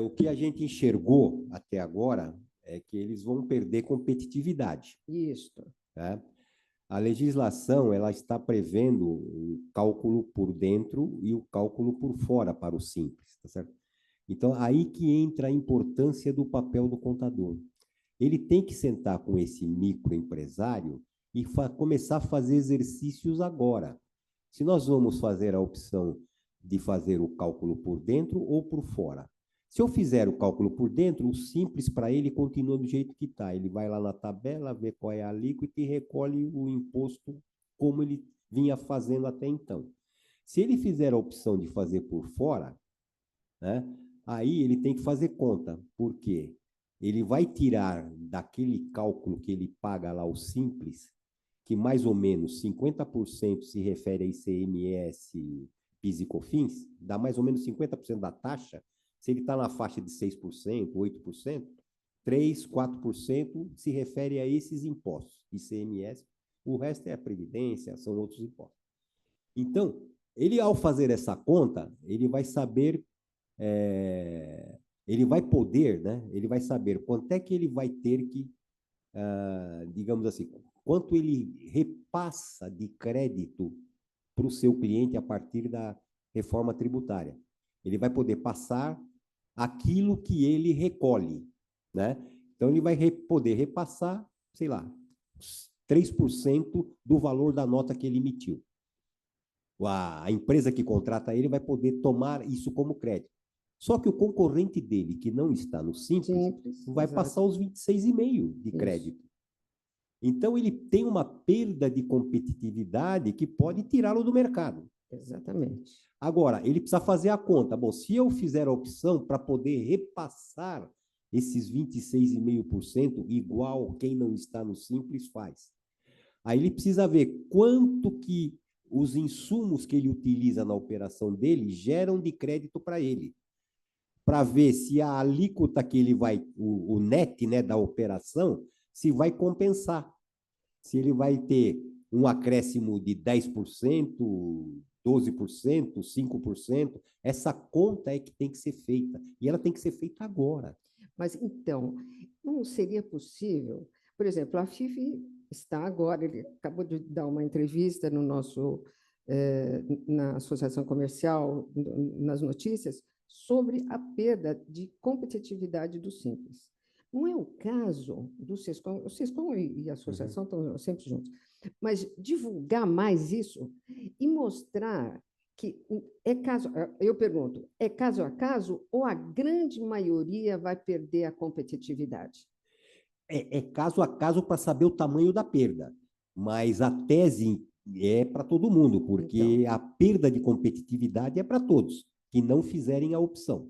o que a gente enxergou até agora é que eles vão perder competitividade. Isso. Tá? A legislação ela está prevendo o cálculo por dentro e o cálculo por fora para o simples, tá certo? Então, aí que entra a importância do papel do contador. Ele tem que sentar com esse microempresário e começar a fazer exercícios agora. Se nós vamos fazer a opção de fazer o cálculo por dentro ou por fora. Se eu fizer o cálculo por dentro, o simples para ele continua do jeito que está. Ele vai lá na tabela, vê qual é a alíquota e recolhe o imposto como ele vinha fazendo até então. Se ele fizer a opção de fazer por fora, né, aí ele tem que fazer conta. Por quê? Ele vai tirar daquele cálculo que ele paga lá o simples, que mais ou menos 50% se refere a ICMS, PIS e COFINS, dá mais ou menos 50% da taxa. Se ele está na faixa de 6%, 8%, 3%, 4% se refere a esses impostos, ICMS, o resto é a previdência, são outros impostos. Então, ele ao fazer essa conta, ele vai saber, ele vai poder, né? Ele vai saber quanto é que ele vai ter que, digamos assim, quanto ele repassa de crédito para o seu cliente a partir da reforma tributária. Ele vai poder passar aquilo que ele recolhe, né? Então, ele vai poder repassar, sei lá, 3% do valor da nota que ele emitiu. A empresa que contrata ele vai poder tomar isso como crédito. Só que o concorrente dele, que não está no Simples, vai passar os 26,5% de crédito. Então, ele tem uma perda de competitividade que pode tirá-lo do mercado. Exatamente. Agora, ele precisa fazer a conta. Bom, se eu fizer a opção para poder repassar esses 26,5% igual quem não está no Simples faz. Aí ele precisa ver quanto que os insumos que ele utiliza na operação dele geram de crédito para ele. Para ver se a alíquota que ele vai, o net, né, da operação, se vai compensar. Se ele vai ter um acréscimo de 10%, 12%, 5%, essa conta é que tem que ser feita. E ela tem que ser feita agora. Mas, então, não seria possível... Por exemplo, a FIFE está agora, ele acabou de dar uma entrevista no nosso, na Associação Comercial, nas notícias, sobre a perda de competitividade do Simples. Não é o caso do SESCOM, o SESCOM e a associação estão sempre juntos, mas divulgar mais isso e mostrar que é caso, eu pergunto, é caso a caso ou a grande maioria vai perder a competitividade? É caso a caso para saber o tamanho da perda, mas a tese é para todo mundo, porque então, a perda de competitividade é para todos que não fizerem a opção.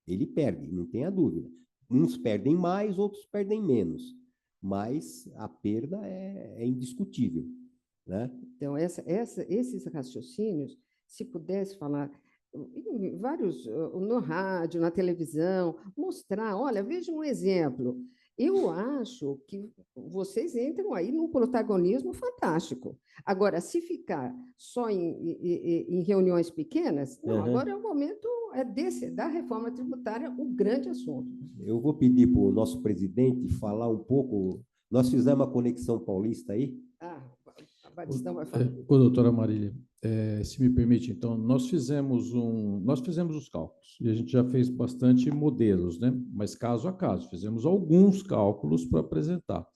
Ele perde, não tenha dúvida. Uns perdem mais, outros perdem menos, mas a perda é indiscutível, né? Então, esses raciocínios, se pudesse falar em vários, no rádio, na televisão, mostrar, olha, veja um exemplo. Eu acho que vocês entram aí num protagonismo fantástico. Agora, se ficar só em reuniões pequenas, não, agora é o momento da reforma tributária o grande assunto. Eu vou pedir para o nosso presidente falar um pouco. Nós fizemos a Conexão Paulista aí. A Batistão vai falar. Doutora Marília, se me permite, então, nós fizemos os cálculos, e a gente já fez bastante modelos, né? Mas caso a caso, fizemos alguns cálculos para apresentar.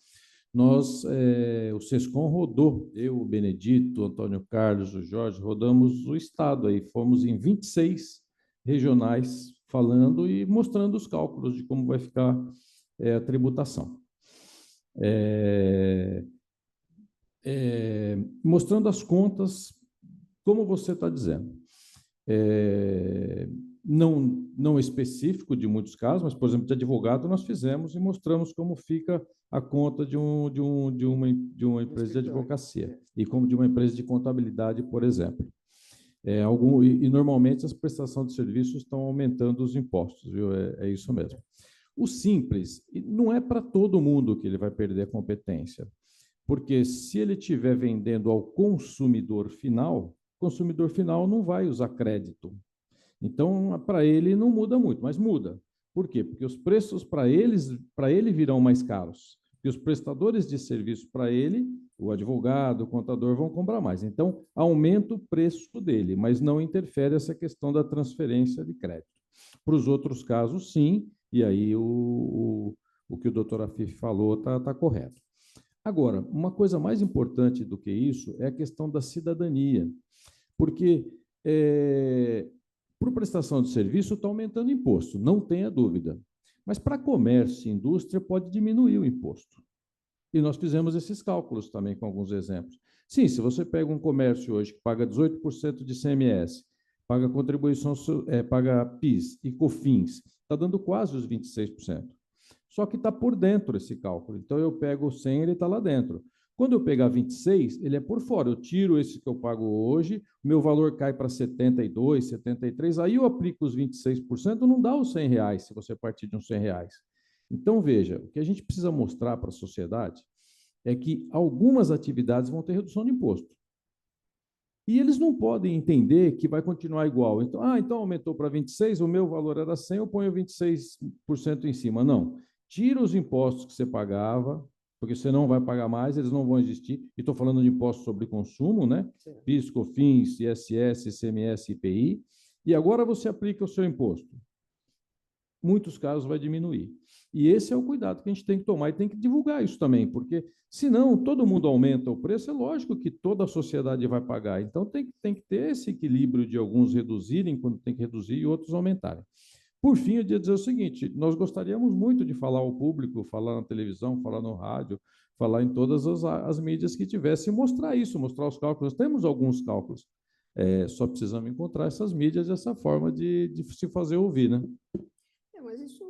O SESCOM rodou, eu, o Benedito, o Antônio Carlos, o Jorge, rodamos o estado aí, fomos em 26 regionais falando e mostrando os cálculos de como vai ficar a tributação. Mostrando as contas, como você está dizendo. Não específico de muitos casos, mas, por exemplo, de advogado, nós fizemos e mostramos como fica a conta de uma empresa de advocacia e como de uma empresa de contabilidade, por exemplo. Normalmente as prestações de serviços estão aumentando os impostos, viu? É isso mesmo. O Simples, não é para todo mundo que ele vai perder a competência, porque se ele estiver vendendo ao consumidor final, o consumidor final não vai usar crédito. Então, para ele não muda muito, mas muda. Por quê? Porque os preços para ele virão mais caros. E os prestadores de serviço para ele, o advogado, o contador, vão comprar mais. Então, aumenta o preço dele, mas não interfere essa questão da transferência de crédito. Para os outros casos, sim, e aí o que o doutor Afif falou está correto. Agora, uma coisa mais importante do que isso é a questão da cidadania, porque por prestação de serviço está aumentando o imposto, não tenha dúvida. Mas para comércio e indústria pode diminuir o imposto. E nós fizemos esses cálculos também com alguns exemplos. Sim, se você pega um comércio hoje que paga 18% de ICMS, paga contribuição, paga PIS e COFINS, está dando quase os 26%. Só que está por dentro esse cálculo. Então, eu pego o 100, ele está lá dentro. Quando eu pegar 26, ele é por fora. Eu tiro esse que eu pago hoje, o meu valor cai para 72, 73, aí eu aplico os 26%, não dá os R$ 100 se você partir de uns R$ 100. Então, veja, o que a gente precisa mostrar para a sociedade é que algumas atividades vão ter redução de imposto. E eles não podem entender que vai continuar igual. Então aumentou para 26, o meu valor era 100, eu ponho 26% em cima. Não. Tira os impostos que você pagava, porque você não vai pagar mais, eles não vão existir. E estou falando de impostos sobre consumo, né? PIS, COFINS, ISS, ICMS, IPI. E agora você aplica o seu imposto. Muitos casos vai diminuir. E esse é o cuidado que a gente tem que tomar e tem que divulgar isso também, porque senão todo mundo aumenta o preço, é lógico que toda a sociedade vai pagar. Então tem que ter esse equilíbrio de alguns reduzirem quando tem que reduzir e outros aumentarem. Por fim, eu ia dizer o seguinte: nós gostaríamos muito de falar ao público, falar na televisão, falar no rádio, falar em todas as mídias que tivessem, mostrar isso, mostrar os cálculos. Temos alguns cálculos, só precisamos encontrar essas mídias, essa forma de se fazer ouvir, né? Mas isso,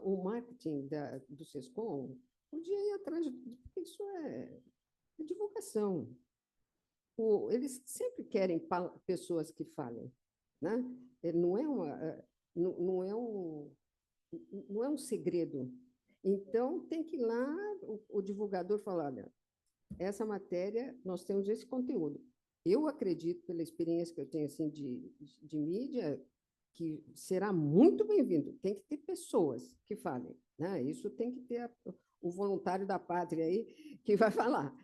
o marketing do SESCOM podia ir atrás, porque isso é divulgação. Eles sempre querem pessoas que falem, né? Não é não é um segredo. Então, tem que ir lá, o divulgador falar, olha, essa matéria, nós temos esse conteúdo. Eu acredito, pela experiência que eu tenho assim, de mídia, que será muito bem-vindo. Tem que ter pessoas que falem, né? Isso tem que ter o voluntário da pátria aí que vai falar.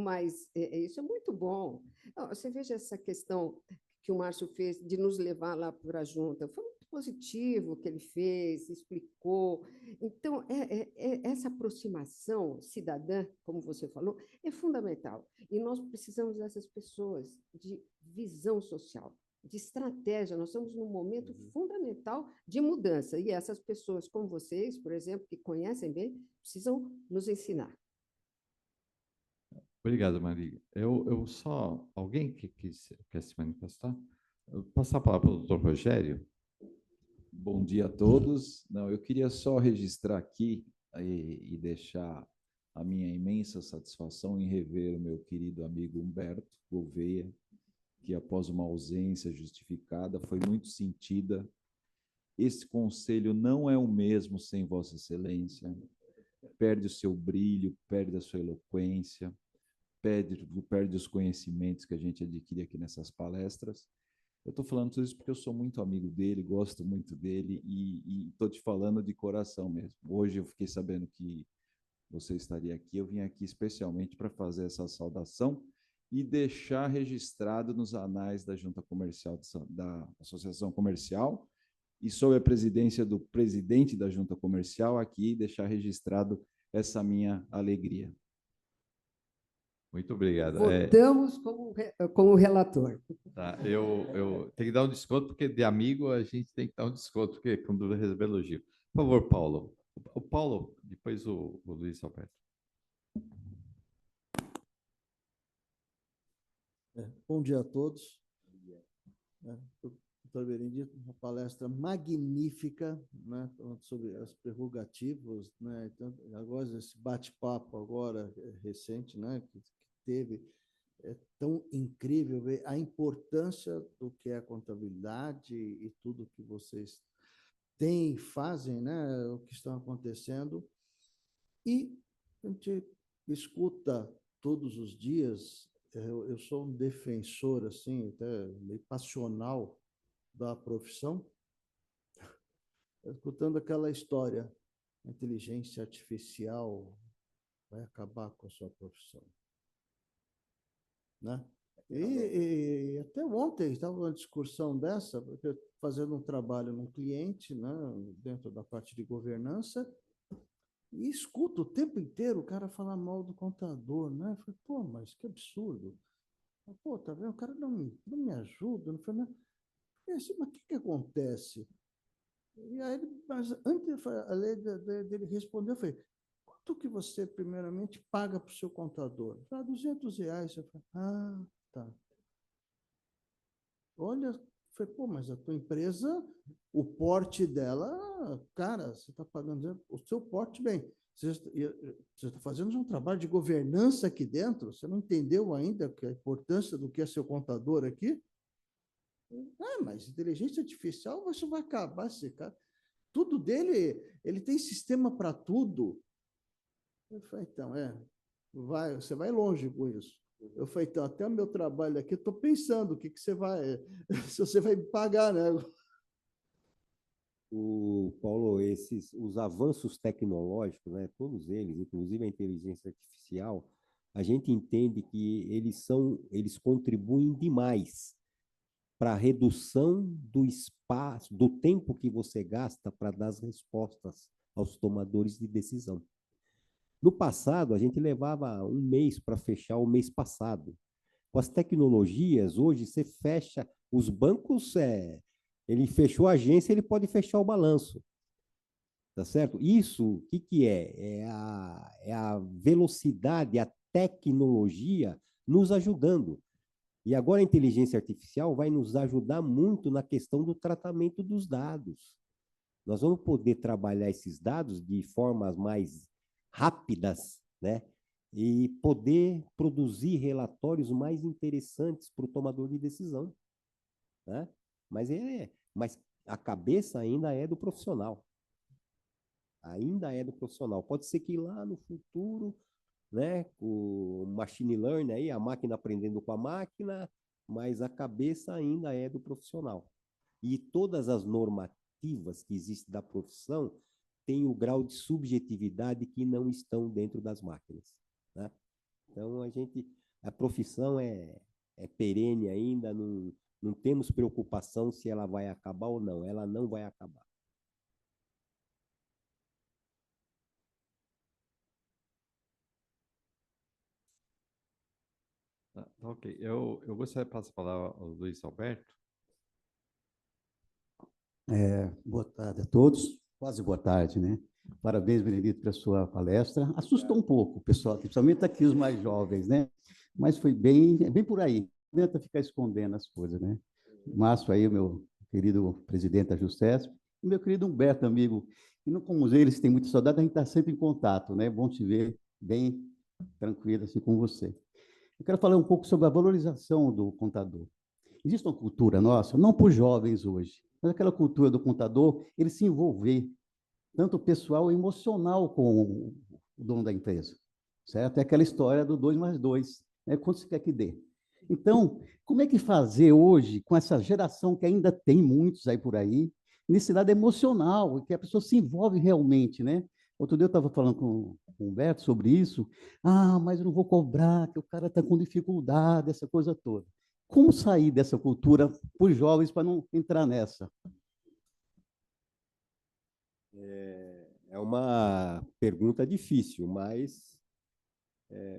Mas isso é muito bom. Você veja essa questão que o Márcio fez de nos levar lá para a junta. Foi muito positivo o que ele fez, explicou. Então, essa aproximação cidadã, como você falou, é fundamental. E nós precisamos dessas pessoas de visão social, de estratégia. Nós estamos num momento fundamental de mudança. E essas pessoas como vocês, por exemplo, que conhecem bem, precisam nos ensinar. Obrigado, Maria. Alguém que quer se manifestar? Eu vou passar a palavra para o doutor Rogério. Bom dia a todos. Não, eu queria só registrar aqui e deixar a minha imensa satisfação em rever o meu querido amigo Humberto Gouveia, que após uma ausência justificada foi muito sentida. Esse conselho não é o mesmo sem Vossa Excelência. Perde o seu brilho, perde a sua eloquência, perde os conhecimentos que a gente adquire aqui nessas palestras. Eu estou falando tudo isso porque eu sou muito amigo dele, gosto muito dele e estou te falando de coração mesmo. Hoje eu fiquei sabendo que você estaria aqui, eu vim aqui especialmente para fazer essa saudação e deixar registrado nos anais da Junta Comercial, da Associação Comercial, e sob a presidência do presidente da Junta Comercial aqui, deixar registrado essa minha alegria. Muito obrigado. Votamos como relator. Tá, eu tenho que dar um desconto, porque de amigo a gente tem que dar um desconto, porque quando receber elogio. Por favor, Paulo. O Paulo, depois o Luiz Alberto. Bom dia a todos. Doutor Berendir, uma palestra magnífica, né, sobre as prerrogativas, né, então, agora esse bate-papo agora recente, né, que teve, é tão incrível ver a importância do que é a contabilidade e tudo que vocês têm, fazem, né, o que está acontecendo, e a gente escuta todos os dias. Eu sou um defensor, assim, até meio passional, da profissão, escutando aquela história, a inteligência artificial vai acabar com a sua profissão, né? E até ontem estava uma discussão dessa, porque eu fazendo um trabalho num cliente, né, dentro da parte de governança, e escuto o tempo inteiro o cara falar mal do contador, né? Eu falei, pô, mas que absurdo. Pô, tá vendo? O cara não me ajuda. Não foi, né? Assim, mas o que acontece? E aí, mas antes dele responder, eu falei, quanto que você, primeiramente, paga para o seu contador? Ah, R$ 200. Eu falei, ah, tá. Olha, eu falei, pô, mas a tua empresa, o porte dela, cara, você está pagando o seu porte bem. Você está fazendo um trabalho de governança aqui dentro? Você não entendeu ainda a importância do que é seu contador aqui? Ah, mas inteligência artificial, você vai acabar esse cara. Tudo dele, ele tem sistema para tudo. Eu falei, então, você vai longe com isso. Eu falei, então, até o meu trabalho aqui, eu estou pensando o que você vai, se você vai me pagar, né? Paulo, os avanços tecnológicos, né, todos eles, inclusive a inteligência artificial, a gente entende que eles contribuem demais para a redução do espaço, do tempo que você gasta para dar as respostas aos tomadores de decisão. No passado, a gente levava um mês para fechar o mês passado. Com as tecnologias, hoje você fecha, os bancos, ele fechou a agência, ele pode fechar o balanço. Tá certo? Isso, o que é? É a velocidade, a tecnologia nos ajudando. E agora a inteligência artificial vai nos ajudar muito na questão do tratamento dos dados. Nós vamos poder trabalhar esses dados de formas mais rápidas, né? E poder produzir relatórios mais interessantes para o tomador de decisão, né? Mas a cabeça ainda é do profissional. Ainda é do profissional. Pode ser que lá no futuro, né, o machine learning aí, a máquina aprendendo com a máquina, mas a cabeça ainda é do profissional. E todas as normativas que existem da profissão têm o grau de subjetividade que não estão dentro das máquinas, né? Então, a profissão é perene ainda, não temos preocupação se ela vai acabar ou não, ela não vai acabar. Ok, eu gostaria de passar a palavra ao Luiz Alberto. Boa tarde a todos, quase boa tarde, né? Parabéns, Benedito, pela sua palestra. Assustou um pouco o pessoal, principalmente aqui os mais jovens, né? Mas foi bem por aí. Não tenta ficar escondendo as coisas, né? Márcio aí, o meu querido presidente da Justesp, e meu querido Humberto, amigo, e não como eles têm muita saudade, a gente está sempre em contato, né? Bom te ver bem tranquilo assim com você. Eu quero falar um pouco sobre a valorização do contador. Existe uma cultura nossa, não por jovens hoje, mas aquela cultura do contador, ele se envolver, tanto pessoal e emocional com o dono da empresa, certo? É aquela história do 2 mais 2, né? Quanto você quer que dê? Então, como é que fazer hoje, com essa geração que ainda tem muitos aí por aí, nesse lado emocional, que a pessoa se envolve realmente, né? Outro dia eu estava falando com o Humberto sobre isso. Ah, mas eu não vou cobrar, que o cara está com dificuldade, essa coisa toda. Como sair dessa cultura para os jovens para não entrar nessa? É uma pergunta difícil, mas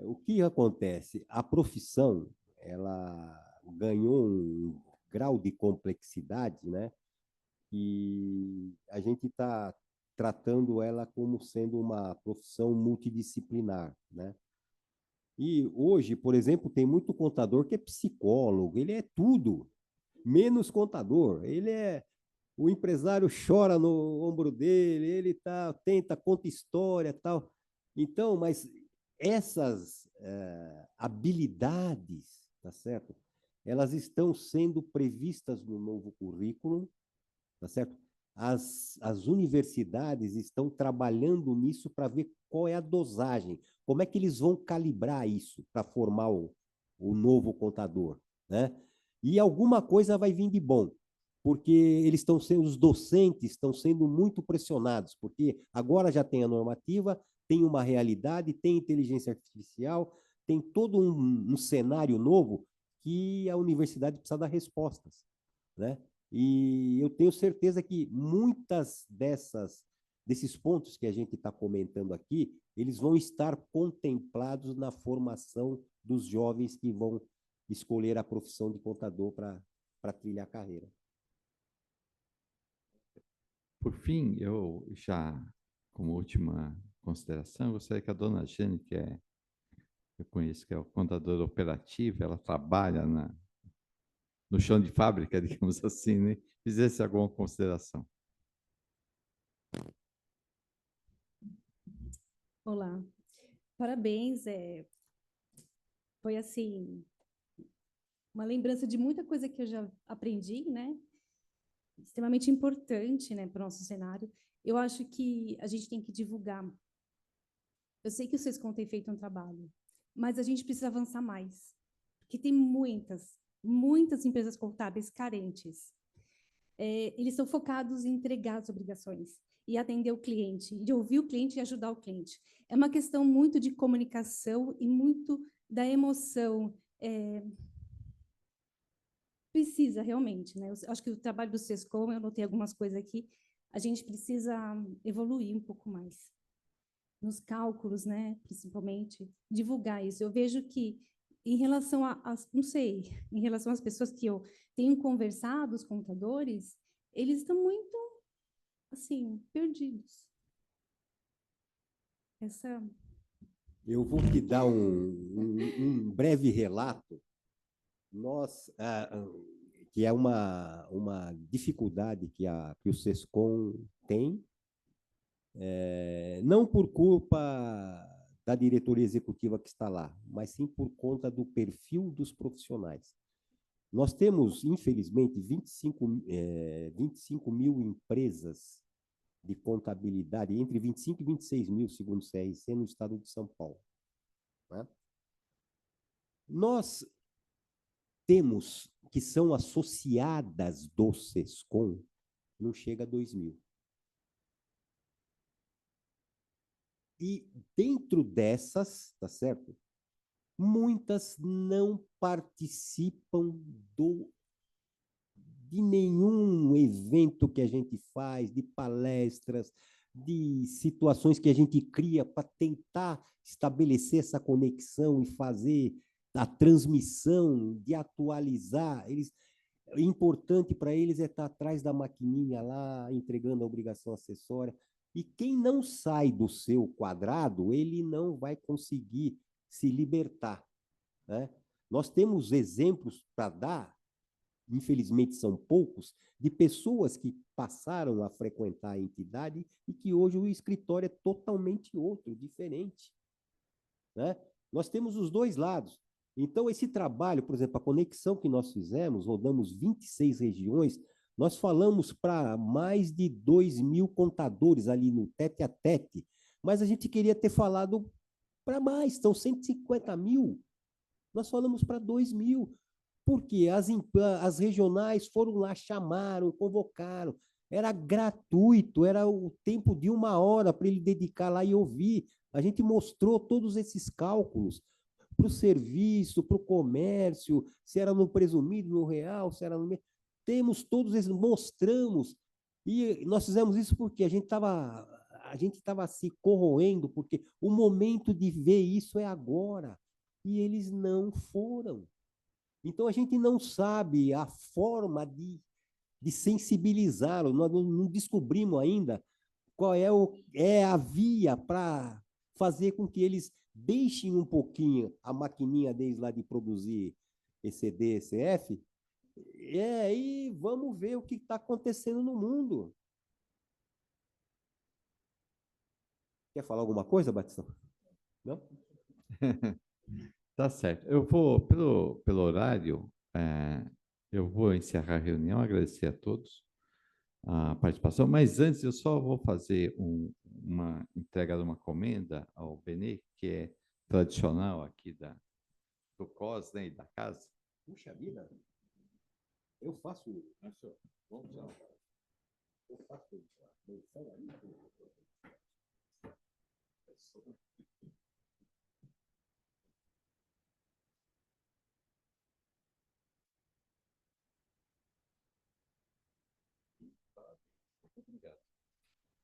o que acontece? A profissão, ela ganhou um grau de complexidade, né? E a gente está tratando ela como sendo uma profissão multidisciplinar, né? E hoje, por exemplo, tem muito contador que é psicólogo, ele é tudo, menos contador. O empresário chora no ombro dele, ele tenta, conta história, tal. Então, mas essas habilidades, tá certo? Elas estão sendo previstas no novo currículo, tá certo? As universidades estão trabalhando nisso para ver qual é a dosagem, como é que eles vão calibrar isso para formar o novo contador, né? E alguma coisa vai vir de bom. porque eles estão sendo, os docentes estão sendo muito pressionados, porque agora já tem a normativa, tem uma realidade, tem inteligência artificial, tem todo um cenário novo que a universidade precisa dar respostas, né? E eu tenho certeza que muitas desses pontos que a gente está comentando aqui, eles vão estar contemplados na formação dos jovens que vão escolher a profissão de contador para trilhar a carreira. Por fim, eu já, como última consideração, gostaria que a dona Jane, eu conheço que é o contadora operativa, ela trabalha no chão de fábrica, digamos assim, né? Fizesse alguma consideração. Olá, parabéns. Foi assim uma lembrança de muita coisa que eu já aprendi, né? Extremamente importante, né, para o nosso cenário. Eu acho que a gente tem que divulgar. Eu sei que o Sescom tem feito um trabalho, mas a gente precisa avançar mais, porque tem muitas empresas contábeis carentes. Eles são focados em entregar as obrigações e atender o cliente, de ouvir o cliente e ajudar o cliente. É uma questão muito de comunicação e muito da emoção. Precisa realmente, né? Eu acho que o trabalho do Sescom, eu notei algumas coisas aqui, a gente precisa evoluir um pouco mais nos cálculos, né? Principalmente divulgar isso. Eu vejo que em relação não sei, em relação às pessoas que eu tenho conversado, os contadores, eles estão muito assim perdidos. Eu vou te dar um breve relato. Que é uma dificuldade que o Sescom tem, não por culpa da diretoria executiva que está lá, mas sim por conta do perfil dos profissionais. Nós temos, infelizmente, 25 mil empresas de contabilidade, entre 25 e 26 mil, segundo o CRC, no estado de São Paulo. Né? Nós temos que são associadas do Sescom, não chega a 2 mil. E dentro dessas, tá certo? Muitas não participam de nenhum evento que a gente faz, de palestras, de situações que a gente cria para tentar estabelecer essa conexão e fazer a transmissão, de atualizar. Importante para eles é estar atrás da maquininha lá, entregando a obrigação acessória. E quem não sai do seu quadrado, ele não vai conseguir se libertar, né? Nós temos exemplos para dar, infelizmente são poucos, de pessoas que passaram a frequentar a entidade e que hoje o escritório é totalmente outro, diferente, né? Nós temos os dois lados. Então, esse trabalho, por exemplo, a conexão que nós fizemos, rodamos 26 regiões, nós falamos para mais de 2 mil contadores ali no tete a tete, mas a gente queria ter falado para mais, são 150 mil. Nós falamos para 2 mil, porque as regionais foram lá, chamaram, convocaram, era gratuito, era o tempo de 1 hora para ele dedicar lá e ouvir. A gente mostrou todos esses cálculos para o serviço, para o comércio, se era no presumido, no real, se era no... Temos todos esses, mostramos, e nós fizemos isso porque a gente estava se corroendo, porque o momento de ver isso é agora, e eles não foram. Então, a gente não sabe a forma de sensibilizá-los, nós não descobrimos ainda qual é a via para fazer com que eles deixem um pouquinho a maquininha deles lá de produzir ECD, ECF, e vamos ver o que está acontecendo no mundo. Quer falar alguma coisa, Batistão? Não? Tá certo. Eu vou, pelo horário, eu vou encerrar a reunião, agradecer a todos a participação, mas antes eu só vou fazer uma entrega de uma comenda ao Benê, que é tradicional aqui do COS, né, e da casa. Puxa vida! Eu faço. Vamos lá. Eu faço.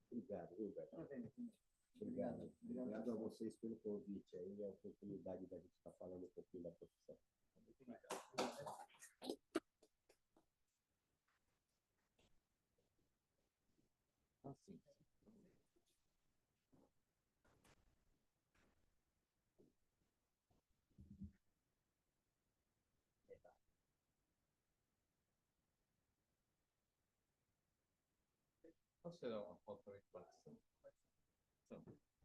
Obrigado, viu, Beto? Obrigado. Obrigado a vocês pelo convite aí e a oportunidade da gente estar falando um pouquinho da profissão. Assim. Qual será uma foto de participação?